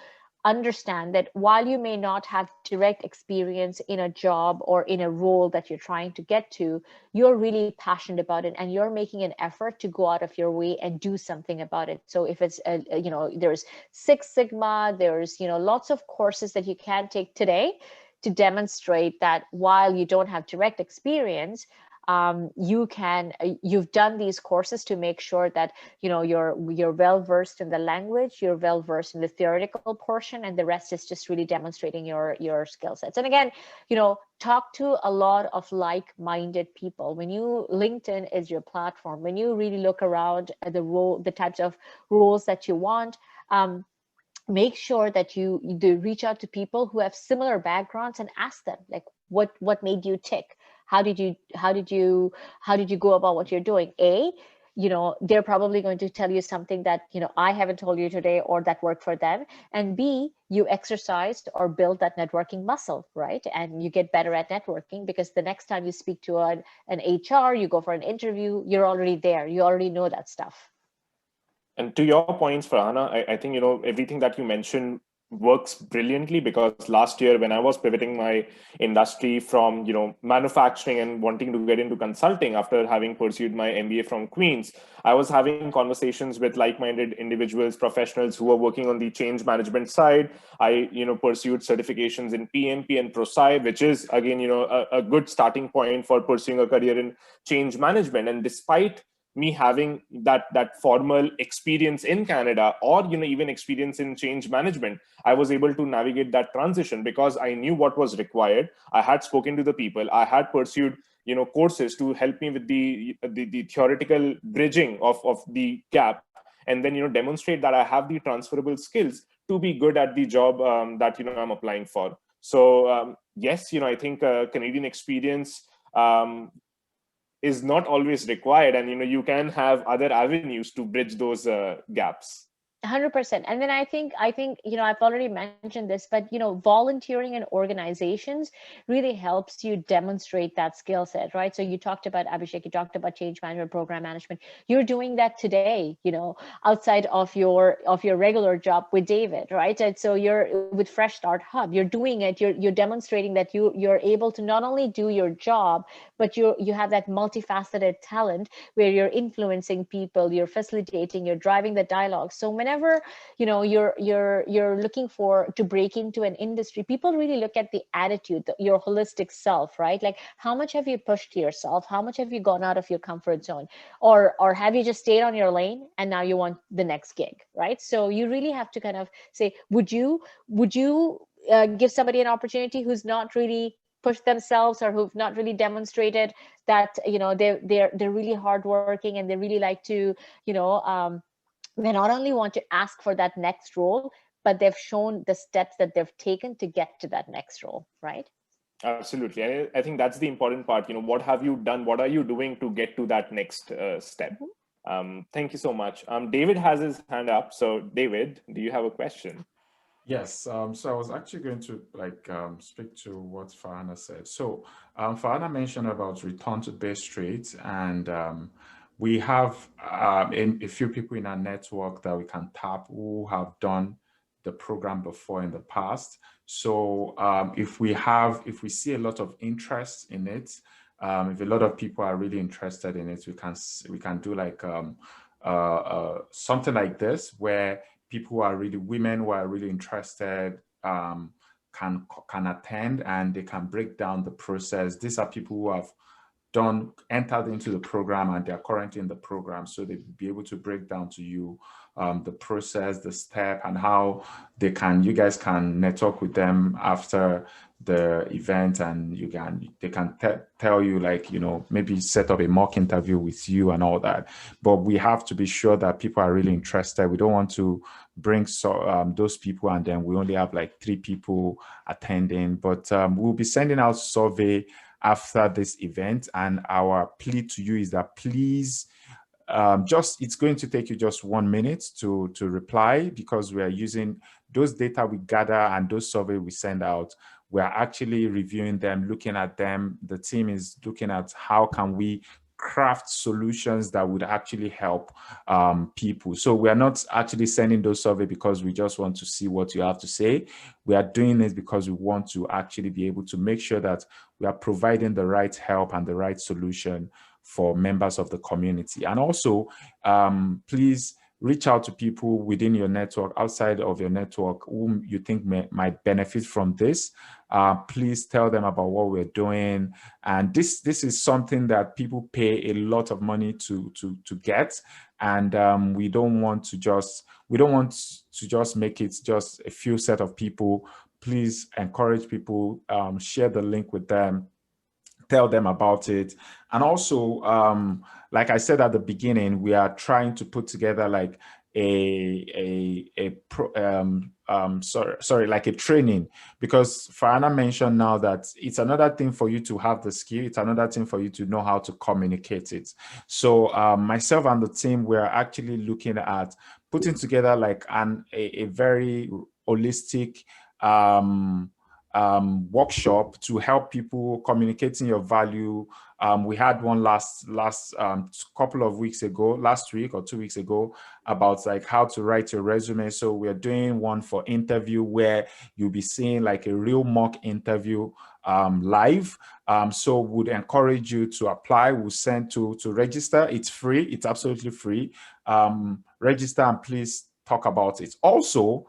understand that while you may not have direct experience in a job or in a role that you're trying to get to, you're really passionate about it, and you're making an effort to go out of your way and do something about it. So if it's there's Six Sigma, there's lots of courses that you can take today to demonstrate that while you don't have direct experience, you've done these courses to make sure that you're well versed in the language, you're well versed in the theoretical portion, and the rest is just really demonstrating your skill sets. And again, talk to a lot of like-minded people. When LinkedIn is your platform, when you really look around at the types of roles that you want, make sure that you reach out to people who have similar backgrounds and ask them, like, what made you tick? How did you go about what you're doing? They're probably going to tell you something that I haven't told you today, or that worked for them. And B, you exercised or build that networking muscle, right? And you get better at networking, because the next time you speak to an HR, you go for an interview, you're already there. You already know that stuff. And to your points, Farhana, I think everything that you mentioned works brilliantly, because last year when I was pivoting my industry from manufacturing and wanting to get into consulting after having pursued my MBA from Queen's, I was having conversations with like-minded individuals, professionals who were working on the change management side. I pursued certifications in PMP and ProSci, which is again a good starting point for pursuing a career in change management. And despite me having that formal experience in Canada, or even experience in change management, I was able to navigate that transition because I knew what was required. I had spoken to the people. I had pursued courses to help me with the theoretical bridging of the gap, and then demonstrate that I have the transferable skills to be good at the job that I'm applying for. So yes, I think Canadian experience is not always required, and you can have other avenues to bridge those gaps. 100%. And then I think I've already mentioned this, but volunteering in organizations really helps you demonstrate that skill set, right? So you talked about, Abhishek, you talked about change management, program management. You're doing that today, outside of your regular job with David, right? And so you're with Fresh Start Hub, you're doing it, you're demonstrating that you're able to not only do your job, but you have that multifaceted talent where you're influencing people, you're facilitating, you're driving the dialogue. So whenever you're looking to break into an industry, people really look at the attitude, your holistic self, right? Like, how much have you pushed yourself? How much have you gone out of your comfort zone? Or have you just stayed on your lane and now you want the next gig, right? So you really have to kind of say, would you give somebody an opportunity who's not really pushed themselves, or who've not really demonstrated that they're really hardworking, and they really like to they not only want to ask for that next role, but they've shown the steps that they've taken to get to that next role, right? Absolutely. And I think that's the important part. What have you done? What are you doing to get to that next step? Thank you so much. David has his hand up. So David, do you have a question? Yes, so I was actually going to speak to what Farhana said. So Farhana mentioned about return to base rate, and we have a few people in our network that we can tap who have done the program before in the past. So if we see a lot of interest in it, if a lot of people are really interested in it, we can do like something like this, where people who are really women who are really interested can attend, and they can break down the process. These are people who have entered into the program, and they're currently in the program, so they'll be able to break down to you the process, the step, and how you guys can network with them after the event, and they can tell you, like, maybe set up a mock interview with you and all that. But we have to be sure that people are really interested. We don't want to bring those people and then we only have like 3 people attending. But we'll be sending out survey after this event, and our plea to you is that please it's going to take you just 1 minute to reply, because we are using those data we gather and those survey we send out. We are actually reviewing them, looking at them. The team is looking at how can we craft solutions that would actually help people. So we are not actually sending those survey because we just want to see what you have to say. We are doing this because we want to actually be able to make sure that we are providing the right help and the right solution for members of the community. And also, please reach out to people within your network, outside of your network, whom you think might benefit from this. Please tell them about what we're doing. And this is something that people pay a lot of money to get. And we don't want to just make it just a few set of people. Please encourage people, share the link with them, tell them about it. And also, like I said at the beginning, we are trying to put together like like a training, because Farhana mentioned now that it's another thing for you to have the skill, it's another thing for you to know how to communicate it. So myself and the team, we're actually looking at putting together like a very holistic workshop to help people communicating your value. We had one last couple of weeks ago, last week or 2 weeks ago, about like how to write your resume. So we're doing one for interview where you'll be seeing like a real mock interview live. So would encourage you to apply. We'll send to register. It's free. It's absolutely free. Register and please talk about it. Also,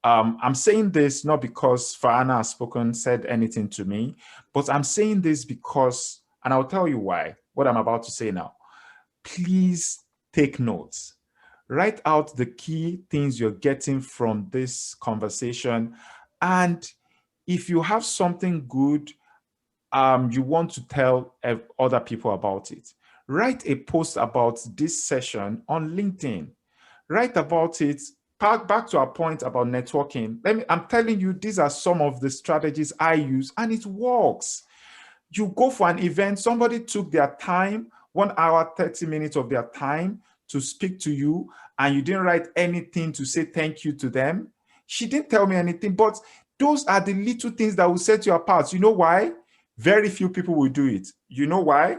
I'm saying this not because Farhana has said anything to me, but I'm saying this because, and I'll tell you why, what I'm about to say now. please take notes. Write out the key things you're getting from this conversation. And if you have something good you want to tell other people about it, write a post about this session on LinkedIn. Write about it. Back to our point about networking. I'm telling you, these are some of the strategies I use, and it works. You go for an event, somebody took their time, 1 hour, 30 minutes of their time to speak to you, and you didn't write anything to say thank you to them. She didn't tell me anything, but those are the little things that will set you apart. You know why? Very few people will do it. You know why?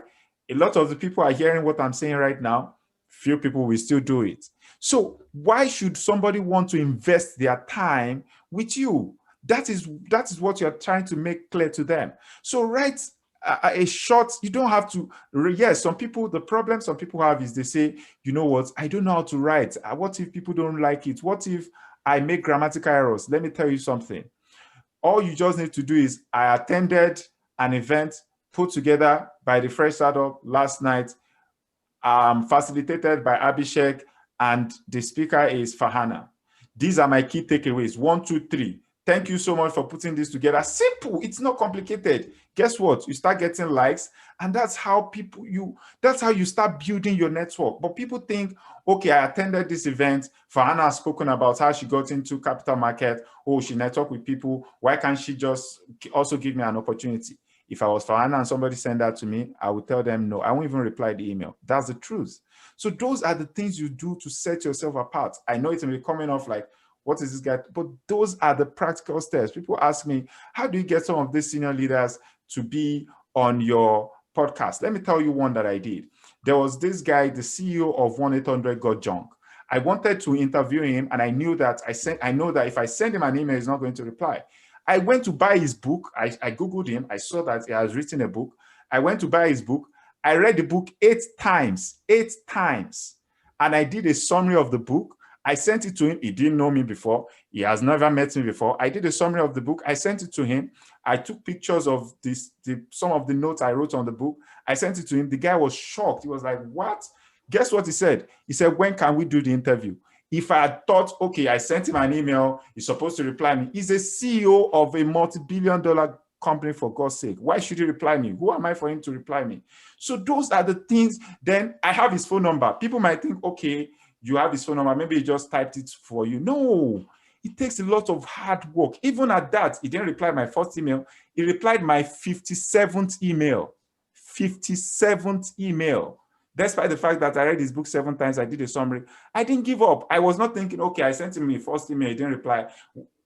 A lot of the people are hearing what I'm saying right now. Few people will still do it. So why should somebody want to invest their time with you? That is what you're trying to make clear to them. So write a short, you don't have to, yes, some people, the problem some people have is they say, you know what, I don't know how to write. What if people don't like it? What if I make grammatical errors? Let me tell you something. All you just need to do is, I attended an event put together by the Fresh Startup last night, facilitated by Abhishek, and the speaker is Farhana. These are my key takeaways. 1, 2, 3. Thank you so much for putting this together. Simple. It's not complicated. Guess what? You start getting likes, and that's how you start building your network. But people think, okay, I attended this event. Farhana has spoken about how she got into capital market. Oh, she networked with people. Why can't she just also give me an opportunity? If I was Farhana and somebody sent that to me, I would tell them no. I won't even reply the email. That's the truth. So those are the things you do to set yourself apart. I know it's going to be coming off like, what is this guy? But those are the practical steps. People ask me, how do you get some of these senior leaders to be on your podcast? Let me tell you one that I did. There was this guy, the CEO of 1-800 Got Junk. I wanted to interview him, and I know that if I send him an email, he's not going to reply. I went to buy his book. I Googled him. I saw that he has written a book. I went to buy his book. I read the book 8 times. And I did a summary of the book. I sent it to him. He didn't know me before. He has never met me before. I did a summary of the book. I sent it to him. I took pictures of some of the notes I wrote on the book. I sent it to him. The guy was shocked. He was like, what? Guess what he said? He said, when can we do the interview? If I had thought, okay, I sent him an email, he's supposed to reply me. He's a CEO of a multi-billion-dollar company, for God's sake. Why should he reply me? Who am I for him to reply me? So those are the things. Then I have his phone number. People might think, okay, you have his phone number. Maybe he just typed it for you. No, it takes a lot of hard work. Even at that, he didn't reply my first email. He replied my 57th email. 57th email. Despite the fact that I read his book 7 times, I did a summary. I didn't give up. I was not thinking, okay, I sent him my first email, he didn't reply.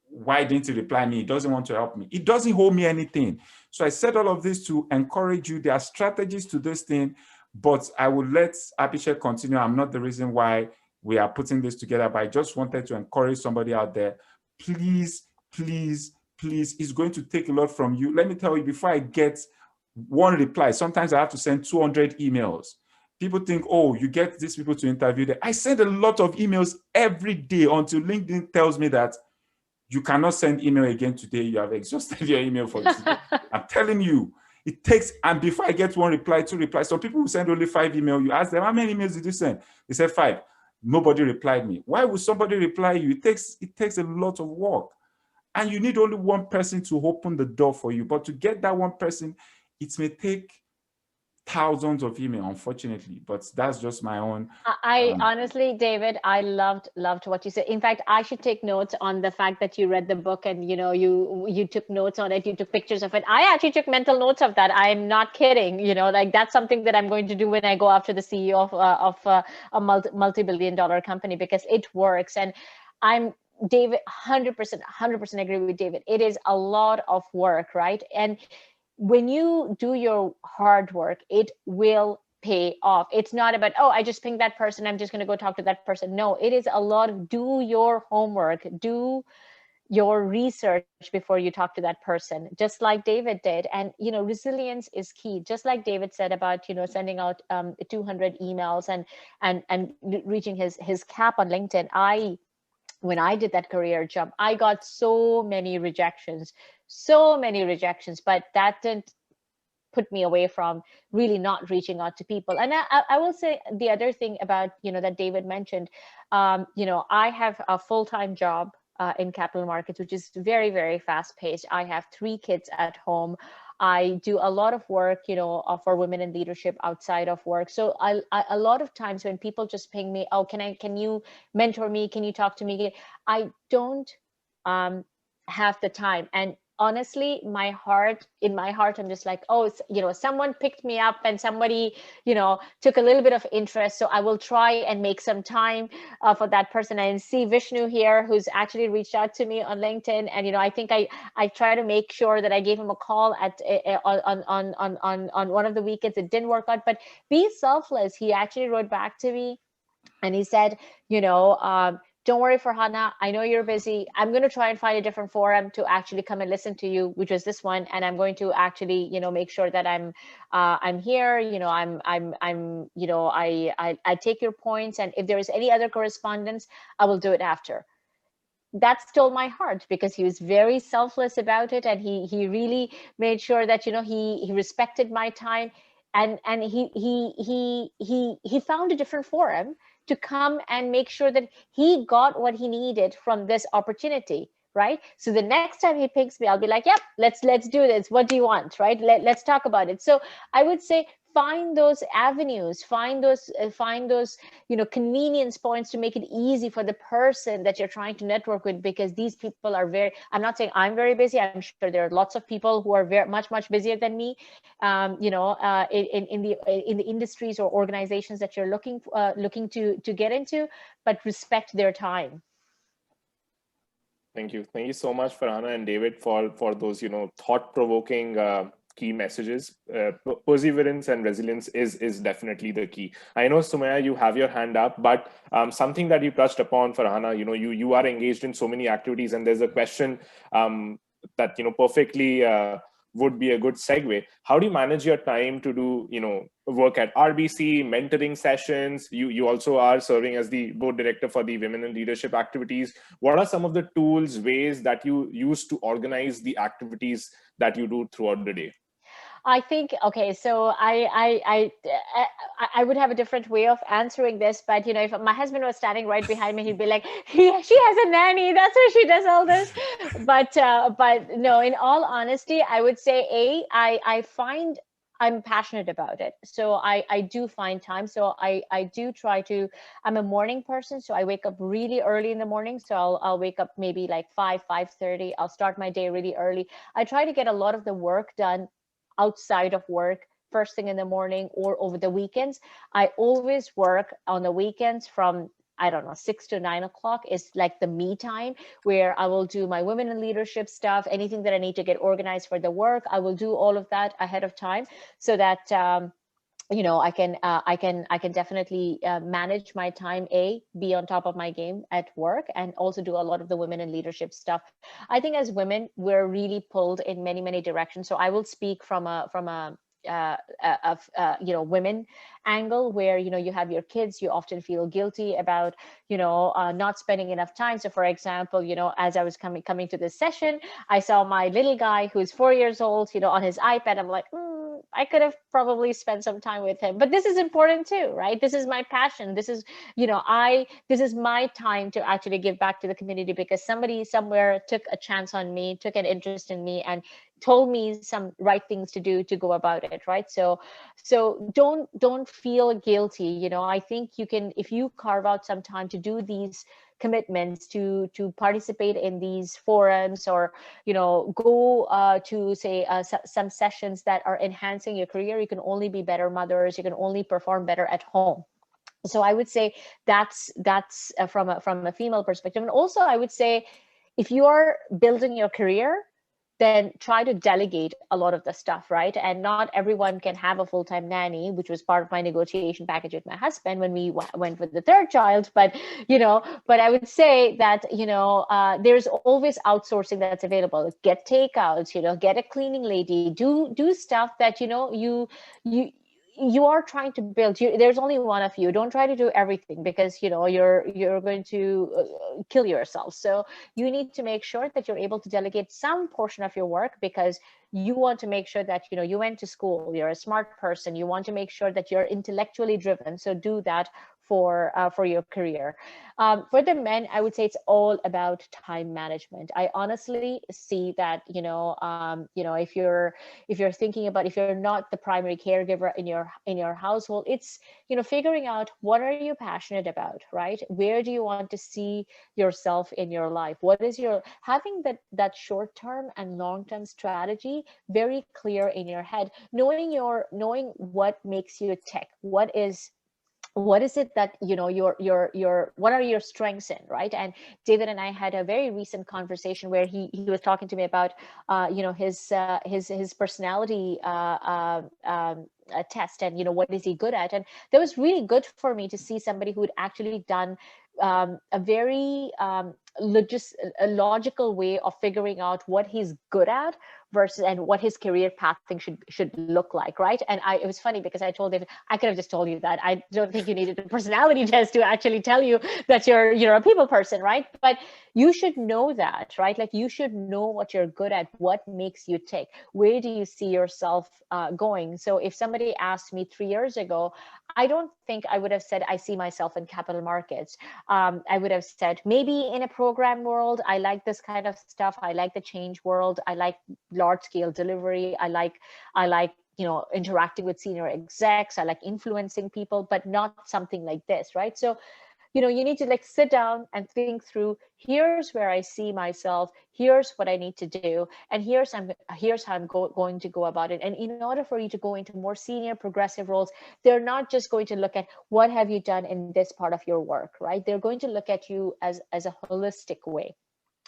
Why didn't he reply me? He doesn't want to help me. It doesn't hold me anything. So I said all of this to encourage you. There are strategies to this thing, but I will let Abhishek continue. I'm not the reason why we are putting this together, but I just wanted to encourage somebody out there. Please, please, please, it's going to take a lot from you. Let me tell you, before I get one reply, sometimes I have to send 200 emails. People think, oh, you get these people to interview them. I send a lot of emails every day until LinkedIn tells me that you cannot send email again today. You have exhausted your email for today. I'm telling you, it takes, and before I get one reply, 2 replies, some people will send only 5 emails. You ask them, how many emails did you send? They said 5. Nobody replied me. Why would somebody reply you? It takes a lot of work. And you need only one person to open the door for you. But to get that one person, it may take thousands of emails, unfortunately, but that's just my own. I honestly, David, I loved what you said. In fact, I should take notes on the fact that you read the book and you took notes on it, you took pictures of it. I actually took mental notes of that. I'm not kidding. Like that's something that I'm going to do when I go after the CEO of a multi-billion-dollar company, because it works. And I'm David, 100% agree with David. It is a lot of work, right? And when you do your hard work, it will pay off. It's not about, oh, I just pinged that person, I'm just going to go talk to that person. No, it is a lot of do your homework, do your research before you talk to that person, just like David did. And resilience is key, just like David said about sending out 200 emails and reaching his cap on LinkedIn. When I did that career jump, I got so many rejections, but that didn't put me away from really not reaching out to people. And I will say the other thing about, that David mentioned, I have a full-time job in capital markets, which is very, very fast paced. I have 3 kids at home. I do a lot of work, for women in leadership outside of work. So a lot of times when people just ping me, oh, can you mentor me? Can you talk to me? I don't have the time. And honestly, in my heart, I'm just like, oh, someone picked me up and somebody, took a little bit of interest. So I will try and make some time for that person. And see Vishnu here, who's actually reached out to me on LinkedIn. And, I think I try to make sure that I gave him a call on one of the weekends. It didn't work out, but be selfless. He actually wrote back to me and he said, don't worry, Farhana, I know you're busy. I'm going to try and find a different forum to actually come and listen to you, which was this one. And I'm going to actually, make sure that I'm here. I take your points. And if there is any other correspondence, I will do it after. That stole my heart because he was very selfless about it. And he really made sure that, he respected my time. And he found a different forum to come and make sure that he got what he needed from this opportunity, right? So the next time he picks me, I'll be like, yep, let's do this. What do you want, right? Let's talk about it. So I would say find those avenues, find those convenience points to make it easy for the person that you're trying to network with, because these people are I'm not saying I'm very busy. I'm sure there are lots of people who are very much busier than me, in the industries or organizations that you're looking to get into, but respect their time. Thank you so much, Farhana and David, for those thought-provoking key messages. Perseverance and resilience is definitely the key. I know, Sumaya, you have your hand up, but something that you touched upon, Farhana, you are engaged in so many activities, and there's a question that perfectly would be a good segue. How do you manage your time to do work at RBC, mentoring sessions? You also are serving as the board director for the women in leadership activities. What are some of the tools, ways that you use to organize the activities that you do throughout the day? I think, okay, so I would have a different way of answering this, but if my husband was standing right behind me, he'd be like, she has a nanny, that's why she does all this. But no, in all honesty, I would say I find I'm passionate about it. So I do find time. So I do try to, I'm a morning person. So I wake up really early in the morning. So I'll wake up maybe like 5:30. I'll start my day really early. I try to get a lot of the work done outside of work first thing in the morning or over the weekends. I always work on the weekends from, I don't know, 6 to 9 o'clock is like the me time where I will do my women in leadership stuff, anything that I need to get organized for the work. I will do all of that ahead of time so that, I can definitely manage my time, be on top of my game at work, and also do a lot of the women in leadership stuff. I think as women, we're really pulled in many directions. So I will speak from a women angle where you have your kids, you often feel guilty about not spending enough time. So for example, as I was coming to this session, I saw my little guy who's 4 years old on his iPad. I'm like, I could have probably spent some time with him, but this is important too, right? This is my passion. This is this is my time to actually give back to the community because somebody somewhere took a chance on me, took an interest in me, and told me some right things to do to go about it, right? So don't feel guilty. I think you can, if you carve out some time to do these commitments, to participate in these forums, or go to say some sessions that are enhancing your career, you can only be better mothers, you can only perform better at home. So I would say that's from a female perspective. And also I would say, if you are building your career, then try to delegate a lot of the stuff, right? And not everyone can have a full-time nanny, which was part of my negotiation package with my husband when we went with the third child. But I would say that there's always outsourcing that's available. Get takeouts, get a cleaning lady, do stuff that you are trying to build, there's only one of you. Don't try to do everything, because you're going to kill yourself. So you need to make sure that you're able to delegate some portion of your work, because you want to make sure that you went to school, you're a smart person, you want to make sure that you're intellectually driven. So do that for your career. For the men, I would say it's all about time management. I honestly see that if you're thinking about, if you're not the primary caregiver in your household, it's figuring out what are you passionate about, right? Where do you want to see yourself in your life? What is your, having that short term and long term strategy very clear in your head, knowing what makes you tick, what is it that your what are your strengths in, right? And David and I had a very recent conversation where he was talking to me about his personality test, and what is he good at. And that was really good for me to see somebody who'd actually done a very a logical way of figuring out what he's good at versus, and what his career pathing should look like, right? And it was funny because I told him, I could have just told you that. I don't think you needed a personality test to actually tell you that you're a people person, right? But you should know that, right? Like, you should know what you're good at, what makes you tick, where do you see yourself going. So if somebody asked me 3 years ago, I don't think I would have said I see myself in capital markets. I would have said maybe in a program world. I like this kind of stuff. I like the change world. I like large scale delivery. I like interacting with senior execs. I like influencing people, but not something like this, right? So you need to like sit down and think through, here's where I see myself, here's what I need to do, and here's how I'm going to go about it. And in order for you to go into more senior progressive roles, they're not just going to look at what have you done in this part of your work, right? They're going to look at you as a holistic way,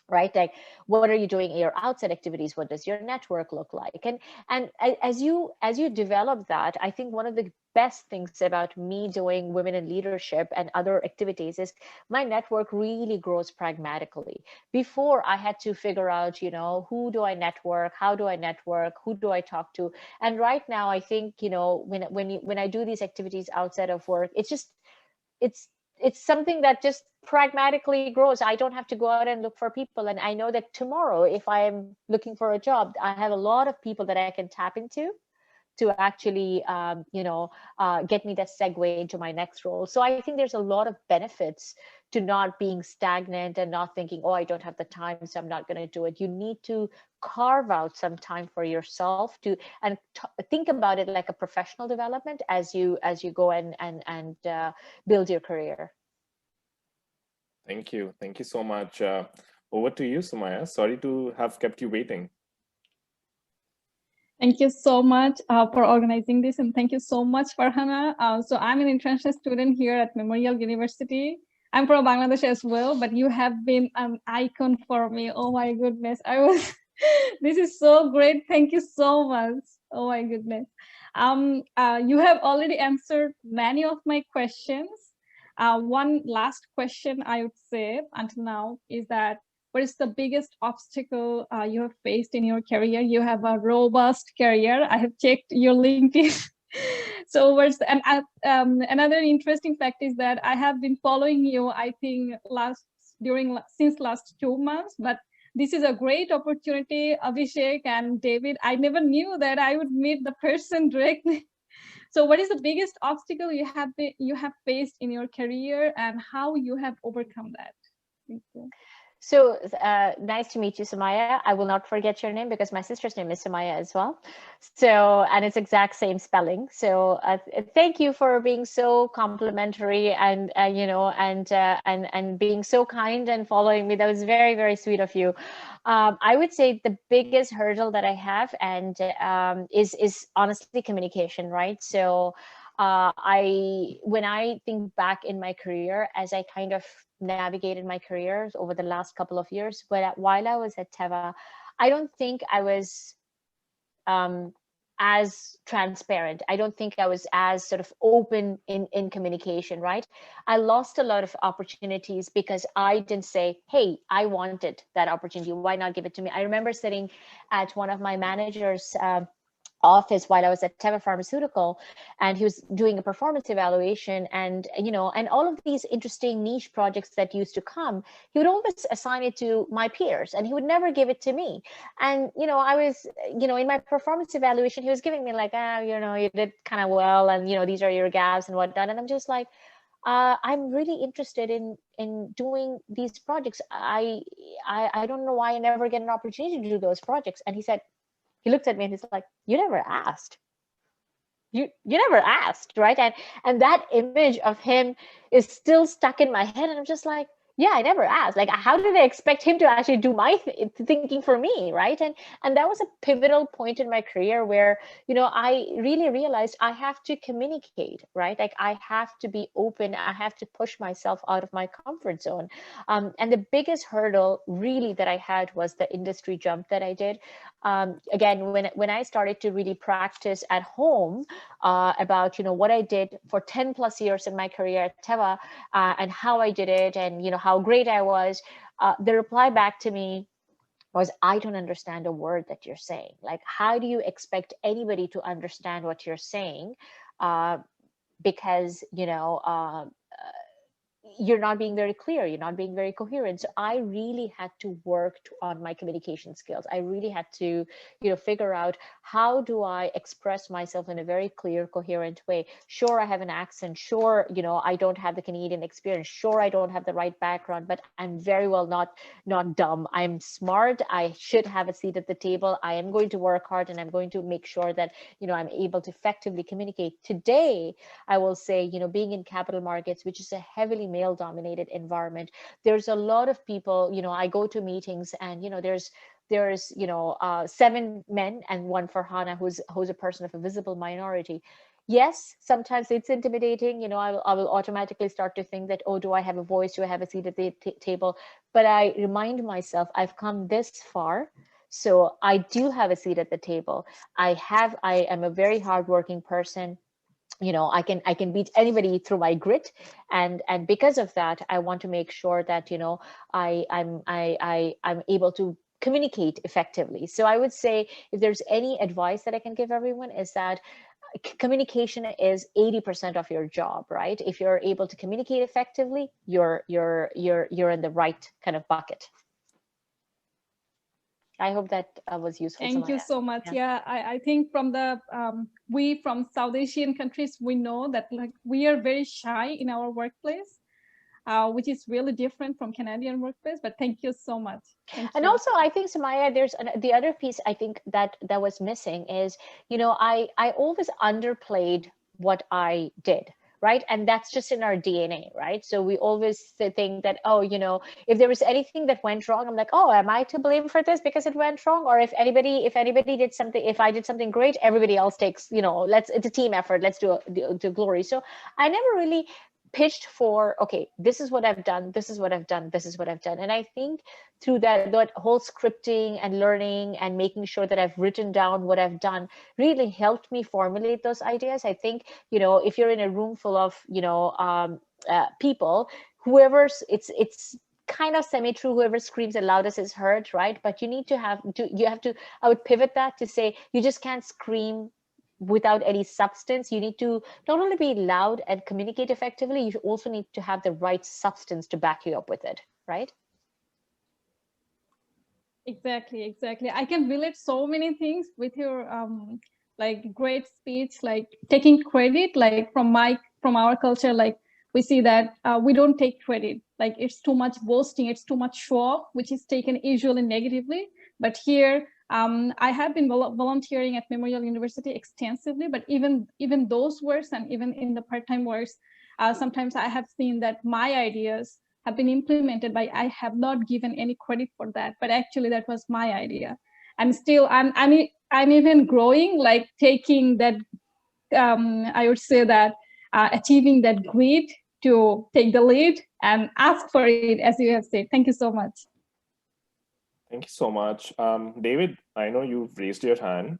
right? Like, what are you doing in your outside activities? What does your network look like? And as you develop that, I think one of the best things about me doing women in leadership and other activities is my network really grows pragmatically. Before, I had to figure out, who do I network, how do I network, who do I talk to? And right now, I think, when I do these activities outside of work, it's something that just pragmatically grows. I don't have to go out and look for people. And I know that tomorrow, if I'm looking for a job, I have a lot of people that I can tap into to actually, get me that segue into my next role. So I think there's a lot of benefits to not being stagnant and not thinking, oh, I don't have the time, so I'm not going to do it. You need to carve out some time for yourself and think about it like a professional development as you go and build your career. Thank you so much. Over to you, Sumaya. Sorry to have kept you waiting. Thank you so much for organizing this, and thank you so much, Farhana. So I'm an international student here at Memorial University. I'm from Bangladesh as well, but you have been an icon for me. Oh my goodness, this is so great. Thank you so much. Oh my goodness. You have already answered many of my questions. One last question I would say until now is that, what is the biggest obstacle you have faced in your career? You have a robust career. I have checked your LinkedIn. So another interesting fact is that I have been following you, I think, since last 2 months, but this is a great opportunity, Abhishek and David. I never knew that I would meet the person directly. So what is the biggest obstacle you have faced in your career, and how you have overcome that? Thank you. So nice to meet you, Sumaya. I will not forget your name because my sister's name is Sumaya as well. So, and it's exact same spelling. So thank you for being so complimentary and being so kind and following me. That was very, very sweet of you. I would say the biggest hurdle that I have is honestly communication, right? So when I think back in my career, as I kind of navigated my career over the last couple of years, but while I was at Teva, I don't think I was as transparent. I don't think I was as sort of open in communication, right? I lost a lot of opportunities because I didn't say, hey, I wanted that opportunity. Why not give it to me? I remember sitting at one of my managers' office while I was at Teva Pharmaceutical, and he was doing a performance evaluation, and and all of these interesting niche projects that used to come, he would always assign it to my peers, and he would never give it to me. And I was, in my performance evaluation, he was giving me like, you did kind of well, and these are your gaps and whatnot. And I'm just like, I'm really interested in doing these projects. I don't know why I never get an opportunity to do those projects. And he looked at me and he's like, you never asked. You never asked, right? And that image of him is still stuck in my head. And I'm just like, yeah, I never asked. Like, how did I expect him to actually do my thinking for me, right? And that was a pivotal point in my career where, I really realized I have to communicate, right? Like, I have to be open. I have to push myself out of my comfort zone. And the biggest hurdle really that I had was the industry jump that I did. Again, when I started to really practice at home about what I did for 10 plus years in my career at Teva, and how I did it, and how great I was, the reply back to me was, I don't understand a word that you're saying. Like, how do you expect anybody to understand what you're saying? Because you're not being very clear, you're not being very coherent. So I really had to work on my communication skills. I really had to, figure out, how do I express myself in a very clear, coherent way? Sure, I have an accent. Sure, I don't have the Canadian experience. Sure, I don't have the right background, but I'm very well not dumb. I'm smart. I should have a seat at the table. I am going to work hard, and I'm going to make sure that, I'm able to effectively communicate. Today, I will say, being in capital markets, which is a heavily male-dominated environment, there's a lot of people, I go to meetings, and there's 7 men and 1 Farhana who's a person of a visible minority. Yes, sometimes it's intimidating. I will automatically start to think that, oh, do I have a voice? Do I have a seat at the table? But I remind myself, I've come this far, so I do have a seat at the table. I am a very hardworking person. I can beat anybody through my grit, and because of that, I want to make sure that I'm able to communicate effectively. So I would say, if there's any advice that I can give everyone, is that communication is 80% of your job, right? If you're able to communicate effectively, you're in the right kind of bucket. I hope that was useful. Thank you so much. Yeah, I think from the we from South Asian countries, we know that like we are very shy in our workplace, which is really different from Canadian workplace. But thank you so much. And also, I think, Samaya, there's the other piece I think that was missing is, I always underplayed what I did. Right. And that's just in our DNA. Right. So we always think that, oh, if there was anything that went wrong, I'm like, oh, am I to blame for this because it went wrong? Or if anybody did something, if I did something great, everybody else takes, it's a team effort. Let's do glory. So I never really pitched for, okay, this is what I've done. This is what I've done. This is what I've done. And I think through that whole scripting and learning and making sure that I've written down what I've done really helped me formulate those ideas. I think, if you're in a room full of, people, whoever's, it's kind of semi-true, whoever screams the loudest is heard, right? But you have to, I would pivot that to say, you just can't scream without any substance. You need to not only be loud and communicate effectively, you also need to have the right substance to back you up with it, right? Exactly. I can relate so many things with your like great speech, like taking credit, like from our culture, like we see that we don't take credit, like it's too much boasting, it's too much show off, which is taken usually negatively. But here, I have been volunteering at Memorial University extensively, but even those works and even in the part-time works, sometimes I have seen that my ideas have been implemented by, I have not given any credit for that, but actually that was my idea. And still I'm even growing, like taking that, I would say that achieving that grit to take the lead and ask for it, as you have said. Thank you so much. Thank you so much. David, I know you've raised your hand.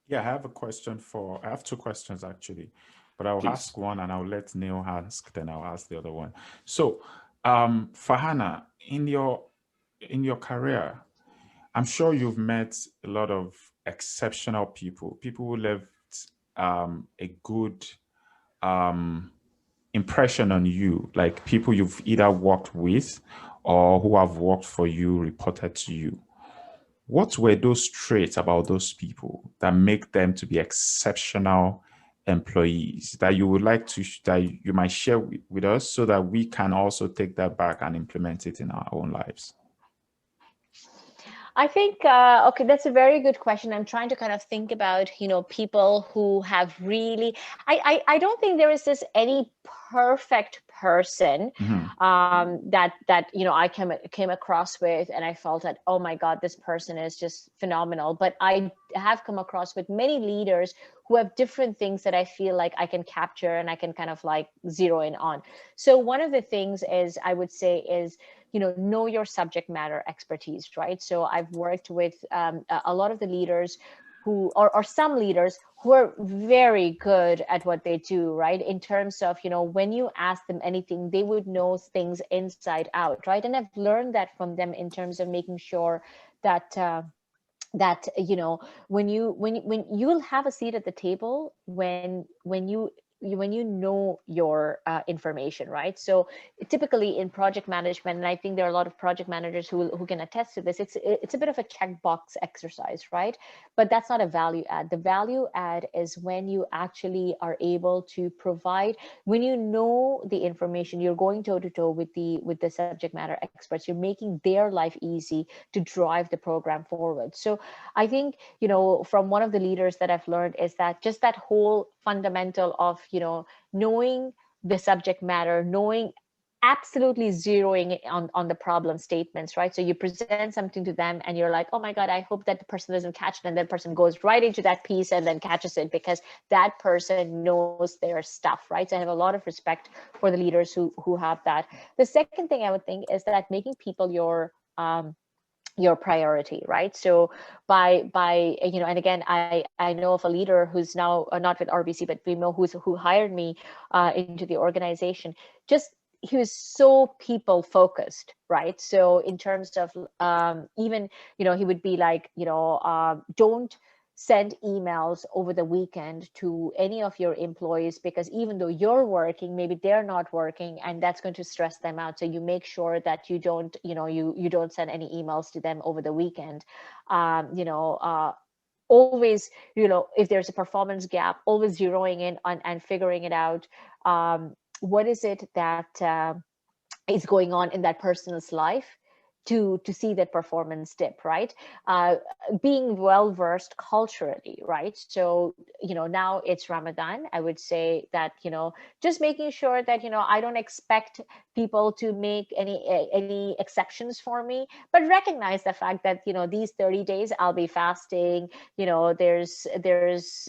Yeah, I have I have 2 questions actually, but I'll ask one and I'll let Neil ask, then I'll ask the other one. So Farhana, in your career, I'm sure you've met a lot of exceptional people who left a good impression on you, like people you've either worked with or who have worked for you, reported to you. What were those traits about those people that make them to be exceptional employees that you would like to, that you might share with us so that we can also take that back and implement it in our own lives? I think, okay, that's a very good question. I'm trying to kind of think about, people who have really, I don't think there is this any perfect person that I came across with, and I felt that, oh my God, this person is just phenomenal. But I have come across with many leaders who have different things that I feel like I can capture and I can kind of like zero in on. So one of the things is, I would say, is know your subject matter expertise, right? So I've worked with a lot of the leaders who, or some leaders who are very good at what they do, right? In terms of, when you ask them anything, they would know things inside out, right? And I've learned that from them in terms of making sure that when you'll have a seat at the table when you know your information, right? So typically in project management, and I think there are a lot of project managers who can attest to this, it's a bit of a checkbox exercise, right? But that's not a value add. The value add is when you actually are able to provide, when you know the information, you're going toe to toe with the subject matter experts, you're making their life easy to drive the program forward. So I think, from one of the leaders that I've learned is that just that whole fundamental of, knowing the subject matter, knowing, absolutely zeroing on the problem statements, right? So you present something to them and you're like, oh my God, I hope that the person doesn't catch it. And that person goes right into that piece and then catches it because that person knows their stuff, right? So I have a lot of respect for the leaders who have that. The second thing I would think is that making people your priority, right? So by and again, I know of a leader who's now not with RBC, but we know who hired me into the organization. Just, he was so people focused, right? So in terms of even, he would be like, don't send emails over the weekend to any of your employees, because even though you're working, maybe they're not working, and that's going to stress them out. So you make sure that you don't, you don't send any emails to them over the weekend. Always, if there's a performance gap, always zeroing in on and figuring it out. What is it that is going on in that person's life to see that performance dip, right? Being well versed culturally, right? So now it's Ramadan. I would say that just making sure that I don't expect people to make any exceptions for me, but recognize the fact that these 30 days I'll be fasting. There's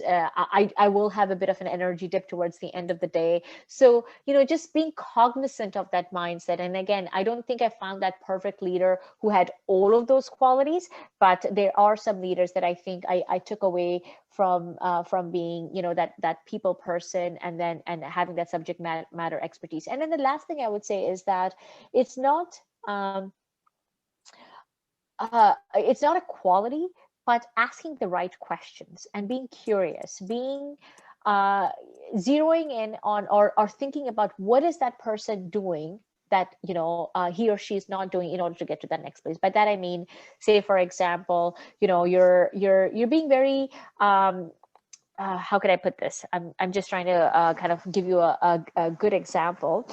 I will have a bit of an energy dip towards the end of the day. So just being cognizant of that mindset. And again, I don't think I found that perfect leader who had all of those qualities, but there are some leaders that I think I took away from being that people person, and having that subject matter expertise. And then the last thing I would say is that it's not a quality, but asking the right questions and being curious, being zeroing in on or thinking about what is that person doing that he or she is not doing in order to get to that next place. By that I mean, say for example, you're being very how could I put this? I'm just trying to kind of give you a good example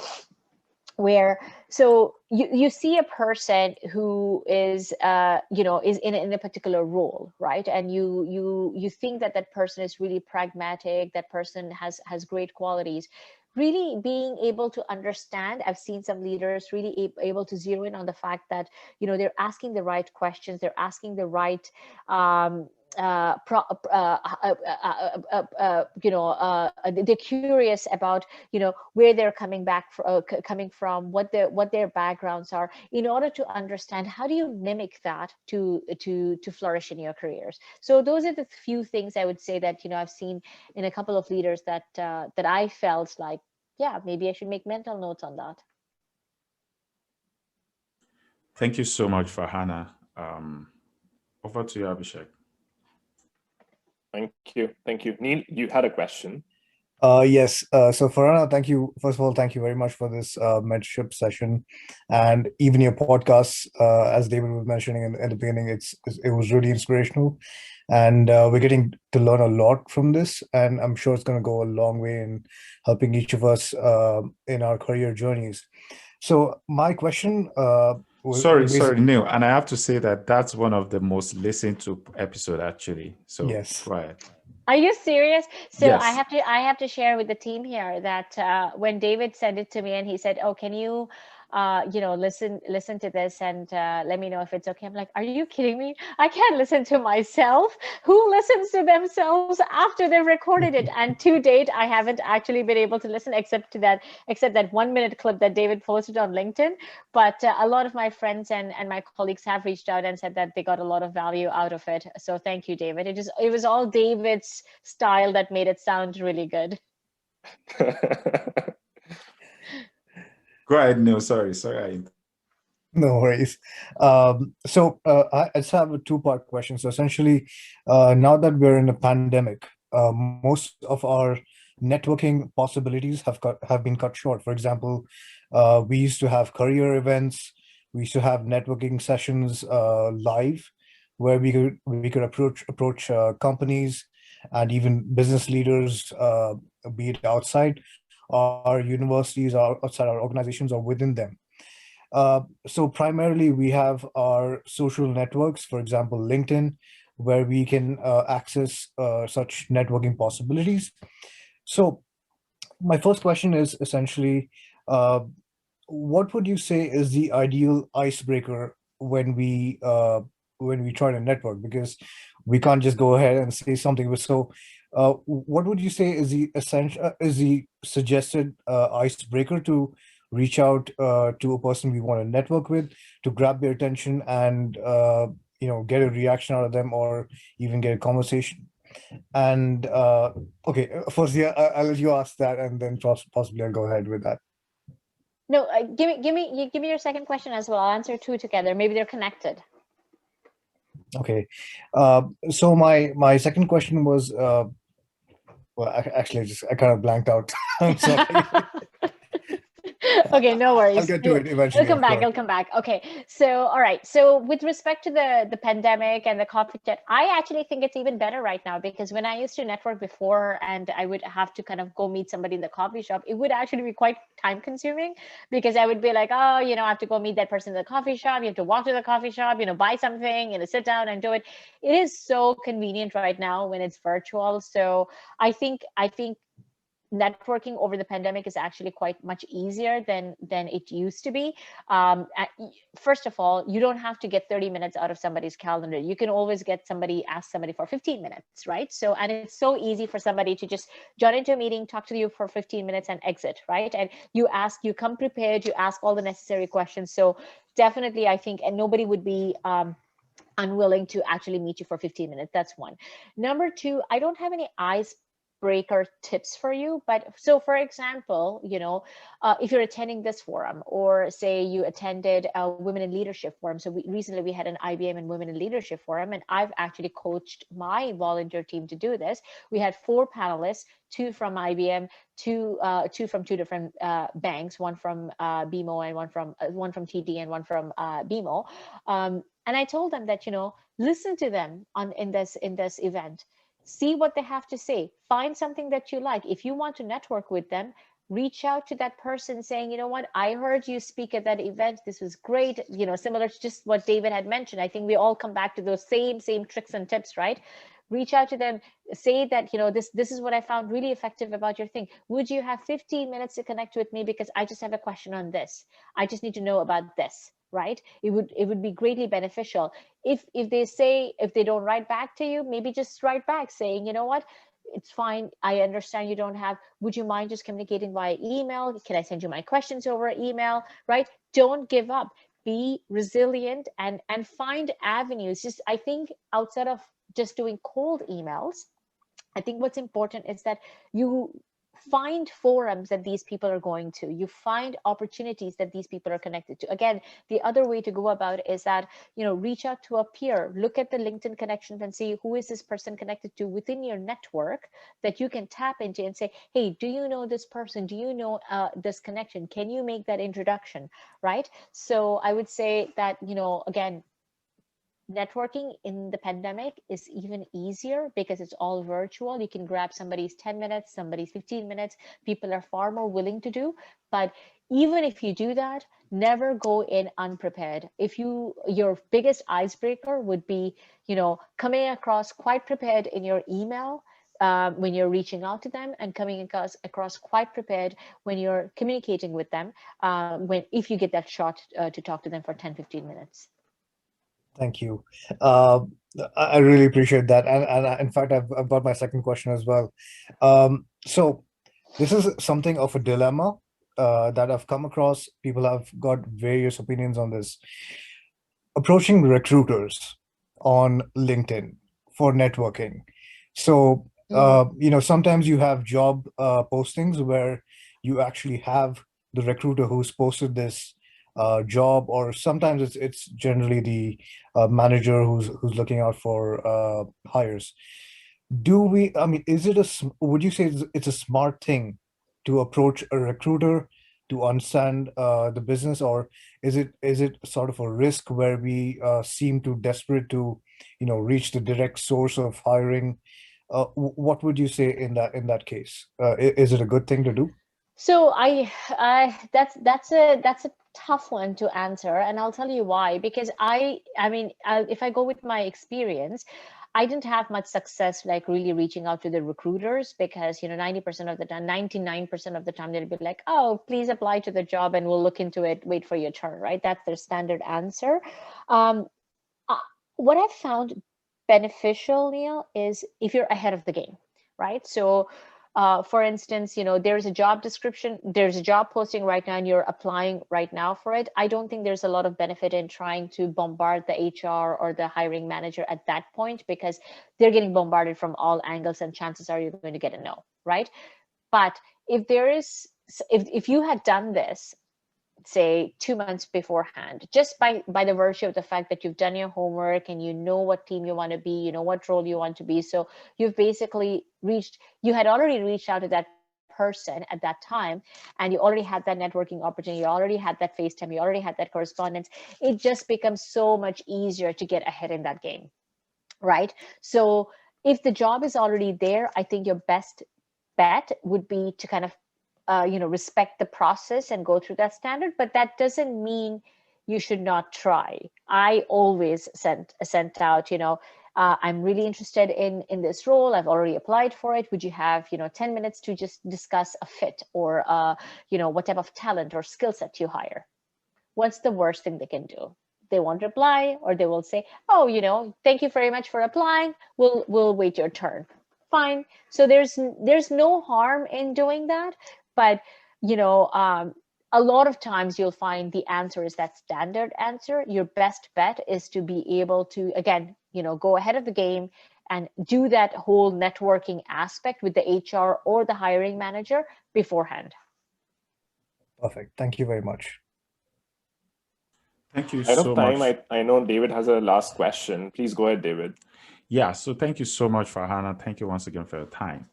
where, so you see a person who is is in a particular role, right? And you think that person is really pragmatic, that person has great qualities. Really being able to understand, I've seen some leaders really able to zero in on the fact that they're asking the right questions, they're asking the right they're curious about where they're coming from, what their backgrounds are, in order to understand how do you mimic that to flourish in your careers. So those are the few things I would say that I've seen in a couple of leaders that I felt like, yeah, maybe I should make mental notes on that. Thank you so much, Farhana. Over to you, Abhishek. Thank you. Thank you. Neil, you had a question. Yes. So Farhana, thank you. First of all, thank you very much for this mentorship session, and even your podcast. As David was mentioning in the beginning, it was really inspirational, and we're getting to learn a lot from this. And I'm sure it's going to go a long way in helping each of us in our career journeys. So my question. Sorry, Neil. And I have to say that that's one of the most listened to episode actually. So yes. Go ahead. Are you serious? So Yes. I have to share with the team here that when David sent it to me and he said, "Oh, can you, listen to this and let me know if it's okay." I'm like, "Are you kidding me? I can't listen to myself. Who listens to themselves after they've recorded it?" And to date, I haven't actually been able to listen except that 1 minute clip that David posted on LinkedIn. But a lot of my friends and my colleagues have reached out and said that they got a lot of value out of it. So thank you, David. It was all David's style that made it sound really good. Go ahead, Neil. Sorry. No worries. So I just have a two-part question. So essentially, now that we're in a pandemic, most of our networking possibilities have been cut short. For example, we used to have career events, we used to have networking sessions live, where we could approach companies and even business leaders, be it outside our universities, or outside our organizations, or within them. So primarily we have our social networks, for example, LinkedIn, where we can access such networking possibilities. So my first question is essentially, what would you say is the ideal icebreaker when we try to network? Because we can't just go ahead and say something. So what would you say is the suggested icebreaker to reach out to a person we want to network with, to grab their attention and get a reaction out of them, or even get a conversation? And okay, first, yeah, I'll let you ask that, and then possibly I'll go ahead with that. No, give me your second question as well. I'll answer two together. Maybe they're connected. Okay, so my second question was, well, actually, I kind of blanked out. I'm sorry. Okay, no worries. I'll get to it eventually. It'll come back. Okay. So, all right. So with respect to the pandemic and the coffee chat, I actually think it's even better right now, because when I used to network before and I would have to kind of go meet somebody in the coffee shop, it would actually be quite time consuming, because I would be like, oh, I have to go meet that person in the coffee shop. You have to walk to the coffee shop, buy something, sit down and do it. It is so convenient right now when it's virtual. So I think networking over the pandemic is actually quite much easier than it used to be. First of all, you don't have to get 30 minutes out of somebody's calendar. You can always ask somebody for 15 minutes, right? So, and it's so easy for somebody to just join into a meeting, talk to you for 15 minutes and exit, right? And you come prepared, you ask all the necessary questions. So definitely, I think, and nobody would be unwilling to actually meet you for 15 minutes. That's one. Number two, I don't have any icebreaker tips for you, but so for example, if you're attending this forum, or say you attended a Women in Leadership forum. So recently we had an IBM and Women in Leadership forum, and I've actually coached my volunteer team to do this. We had 4 panelists, 2 from IBM, two from 2 different banks, one from BMO, and one from TD, and one from BMO. And I told them that, listen to them in this event. See what they have to say. Find something that you like. If you want to network with them, reach out to that person saying, you know what, I heard you speak at that event. This was great. Similar to just what David had mentioned. I think we all come back to those same tricks and tips, right? Reach out to them, say that, this is what I found really effective about your thing. Would you have 15 minutes to connect with me? Because I just have a question on this. I just need to know about this, right? It would be greatly beneficial. If they don't write back to you, maybe just write back saying, you know what, it's fine. I understand you don't have, would you mind just communicating via email? Can I send you my questions over email, right? Don't give up. Be resilient and find avenues. I think outside of just doing cold emails, I think what's important is that you find forums that these people are going to, you find opportunities that these people are connected to. Again, the other way to go about it is that, reach out to a peer, look at the LinkedIn connections and see who is this person connected to within your network that you can tap into and say, hey, do you know this person? Do you know this connection? Can you make that introduction, right? So I would say that, again, networking in the pandemic is even easier because it's all virtual. You can grab somebody's 10 minutes, somebody's 15 minutes. People are far more willing to do. But even if you do that, never go in unprepared. Your biggest icebreaker would be, coming across quite prepared in your email when you're reaching out to them, and coming across quite prepared when you're communicating with them, if you get that shot to talk to them for 10-15 minutes. Thank you. I really appreciate that. And in fact, I've got my second question as well. So this is something of a dilemma that I've come across. People have got various opinions on this. Approaching recruiters on LinkedIn for networking. So, sometimes you have job postings where you actually have the recruiter who's posted this job, or sometimes it's generally the manager who's looking out for hires. Would you say it's a smart thing to approach a recruiter to understand the business, or is it sort of a risk where we seem too desperate to reach the direct source of hiring? What would you say in that case? Is it a good thing to do? So that's a tough one to answer, and I'll tell you why. Because if I go with my experience, I didn't have much success like really reaching out to the recruiters, because 90% of the time, 99% of the time, they'll be like, oh, please apply to the job and we'll look into it, wait for your turn, right? That's their standard answer. What I've found beneficial, Neil, is if you're ahead of the game, right? So for instance, there's a job description, there's a job posting right now, and you're applying right now for it. I don't think there's a lot of benefit in trying to bombard the HR or the hiring manager at that point, because they're getting bombarded from all angles, and chances are you're going to get a no, right? But if you had done this, say 2 months beforehand, just by the virtue of the fact that you've done your homework and you know what team you want to be, you know what role you want to be, so you've basically you had already reached out to that person at that time, and you already had that networking opportunity, you already had that FaceTime, you already had that correspondence. It just becomes so much easier to get ahead in that game, right? So if the job is already there, I think your best bet would be to kind of respect the process and go through that standard. But that doesn't mean you should not try. I always sent out, I'm really interested in this role. I've already applied for it. Would you have, 10 minutes to just discuss a fit, or, what type of talent or skill set you hire? What's the worst thing they can do? They won't reply, or they will say, oh, thank you very much for applying. We'll wait your turn. Fine. So there's no harm in doing that. But, a lot of times you'll find the answer is that standard answer. Your best bet is to be able to, again, go ahead of the game and do that whole networking aspect with the HR or the hiring manager beforehand. Perfect. Thank you very much. Thank you Out so of time, much. I know David has a last question. Please go ahead, David. Yeah, so thank you so much, Farhana. Thank you once again for your time.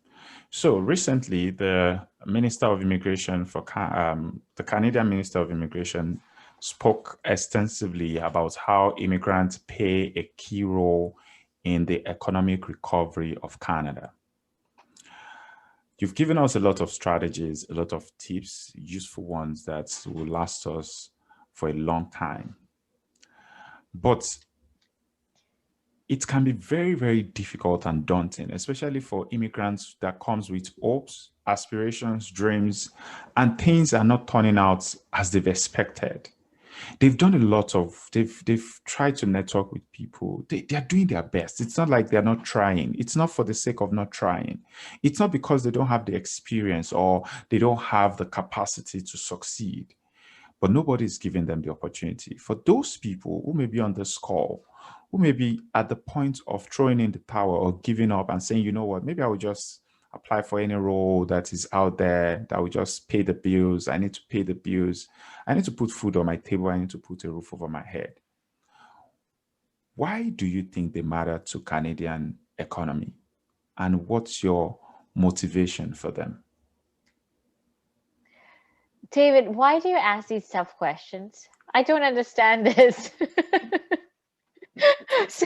So recently, the Minister of Immigration the Canadian Minister of Immigration spoke extensively about how immigrants play a key role in the economic recovery of Canada. You've given us a lot of strategies, a lot of tips, useful ones that will last us for a long time. But it can be very, very difficult and daunting, especially for immigrants that comes with hopes, aspirations, dreams, and things are not turning out as they've expected. They've done a lot of, they've tried to network with people. They're doing their best. It's not like they're not trying. It's not for the sake of not trying. It's not because they don't have the experience or they don't have the capacity to succeed, but nobody is giving them the opportunity. For those people who may be on this call, who may be at the point of throwing in the towel or giving up and saying, you know what, maybe I will just apply for any role that is out there that will just pay the bills. I need to pay the bills. I need to put food on my table. I need to put a roof over my head. Why do you think they matter to Canadian economy? And what's your motivation for them? David, why do you ask these tough questions? I don't understand this. So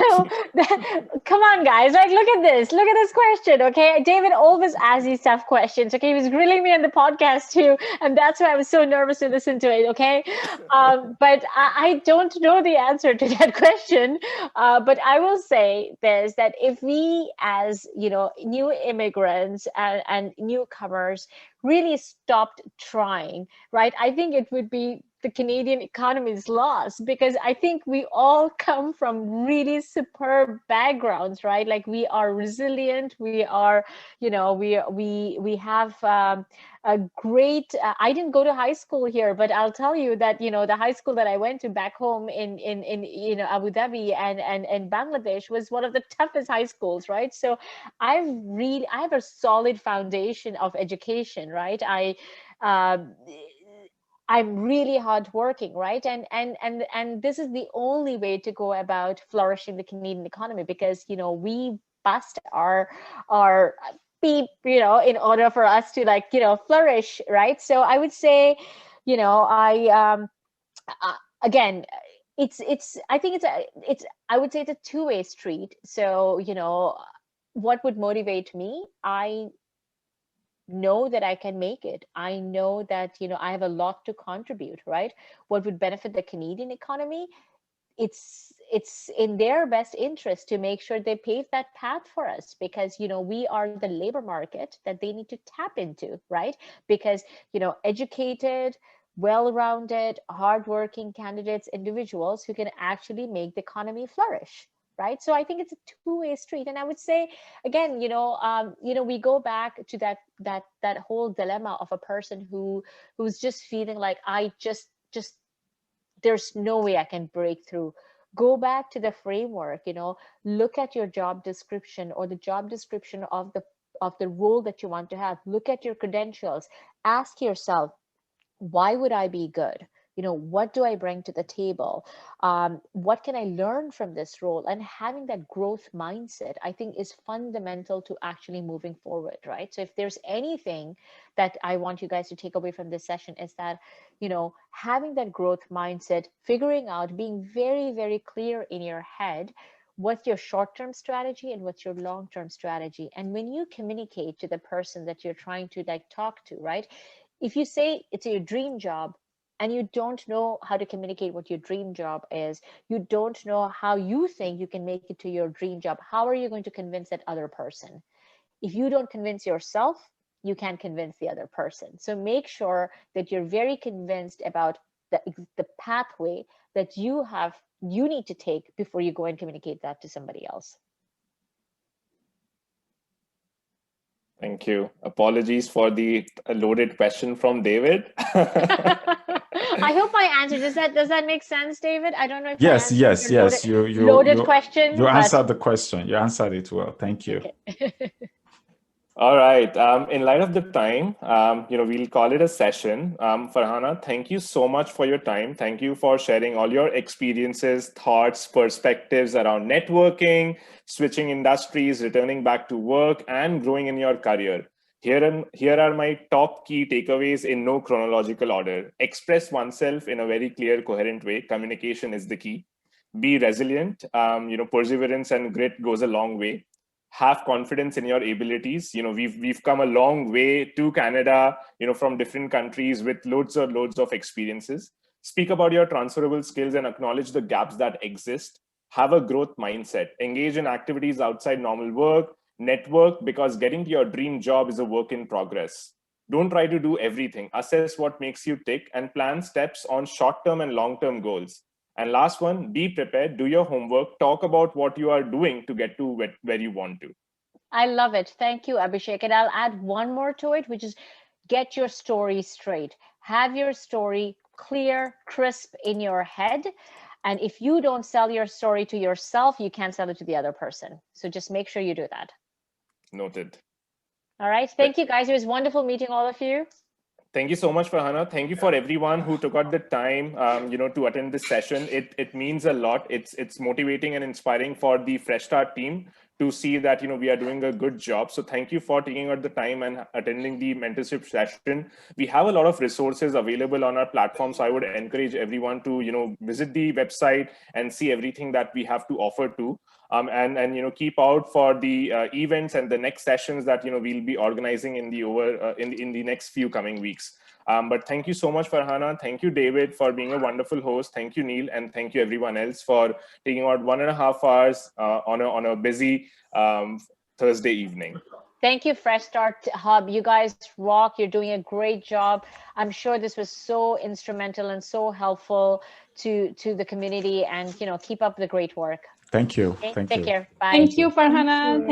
come on, guys, like, look at this question. Okay, David always asks these tough questions. Okay, he was grilling me on the podcast too, and that's why I was so nervous to listen to it. Okay, but I don't know the answer to that question. But I will say this, that if we, as new immigrants and newcomers, really stopped trying, right, I think it would be the Canadian economy's loss, because I think we all come from really superb backgrounds, right? Like, we are resilient. We are, we have a great. I didn't go to high school here, but I'll tell you that the high school that I went to back home in Abu Dhabi and Bangladesh was one of the toughest high schools, right? So I have a solid foundation of education, right? I'm really hardworking, right? And this is the only way to go about flourishing the Canadian economy, because we bust our beep, in order for us to flourish, right? So I would say, again, I think I would say it's a two-way street. So what would motivate me? I know that I can make it. I know that I have a lot to contribute, right? What would benefit the Canadian economy? It's in their best interest to make sure they pave that path for us, because we are the labor market that they need to tap into, right? Because educated, well-rounded, hardworking candidates, individuals who can actually make the economy flourish, right? So I think it's a two-way street. And I would say, again, we go back to that whole dilemma of a person who's just feeling like, I just there's no way I can break through. Go back to the framework, look at your job description, or the job description of the role that you want to have. Look at your credentials. Ask yourself, why would I be good? What do I bring to the table? What can I learn from this role? And having that growth mindset, I think, is fundamental to actually moving forward, right? So if there's anything that I want you guys to take away from this session, is that, having that growth mindset, figuring out, being very, very clear in your head, what's your short-term strategy and what's your long-term strategy. And when you communicate to the person that you're trying to talk to, right? If you say it's your dream job and you don't know how to communicate what your dream job is, you don't know how you think you can make it to your dream job, how are you going to convince that other person? If you don't convince yourself, you can't convince the other person. So make sure that you're very convinced about the pathway that you need to take before you go and communicate that to somebody else. Thank you. Apologies for the loaded question from David. I hope my answer, does that make sense, David? I don't know if yes. loaded question. You answered the question. You answered it well. Thank you. Okay. All right. In light of the time, we'll call it a session. Farhana, thank you so much for your time. Thank you for sharing all your experiences, thoughts, perspectives around networking, switching industries, returning back to work, and growing in your career. Here are my top key takeaways in no chronological order. Express oneself in a very clear, coherent way. Communication is the key. Be resilient. Perseverance and grit goes a long way. Have confidence in your abilities. We've come a long way to Canada, from different countries with loads of experiences. Speak about your transferable skills and acknowledge the gaps that exist. Have a growth mindset. Engage in activities outside normal work. Network, because getting to your dream job is a work in progress. Don't try to do everything. Assess what makes you tick and plan steps on short-term and long-term goals. And last one, be prepared, do your homework, talk about what you are doing to get to where you want to. I love it. Thank you, Abhishek. And I'll add one more to it, which is get your story straight. Have your story clear, crisp in your head. And if you don't sell your story to yourself, you can't sell it to the other person. So just make sure you do that. Noted. All right. Thank you, guys. It was wonderful meeting all of you. Thank you so much, Farhana. Thank you for everyone who took out the time, to attend this session. It means a lot. It's motivating and inspiring for the Fresh Start team to see that we are doing a good job. So thank you for taking out the time and attending the mentorship session. We have a lot of resources available on our platform, so I would encourage everyone to visit the website and see everything that we have to offer to. And keep out for the events and the next sessions that we'll be organizing in the next few coming weeks. But thank you so much, Farhana. Thank you, David, for being a wonderful host. Thank you, Neil, and thank you everyone else for taking out 1.5 hours on a busy Thursday evening. Thank you, Fresh Start Hub. You guys rock. You're doing a great job. I'm sure this was so instrumental and so helpful to the community. And keep up the great work. Thank you. Okay? Thank Take you. care. Bye. Thank you, Farhana. Thank you.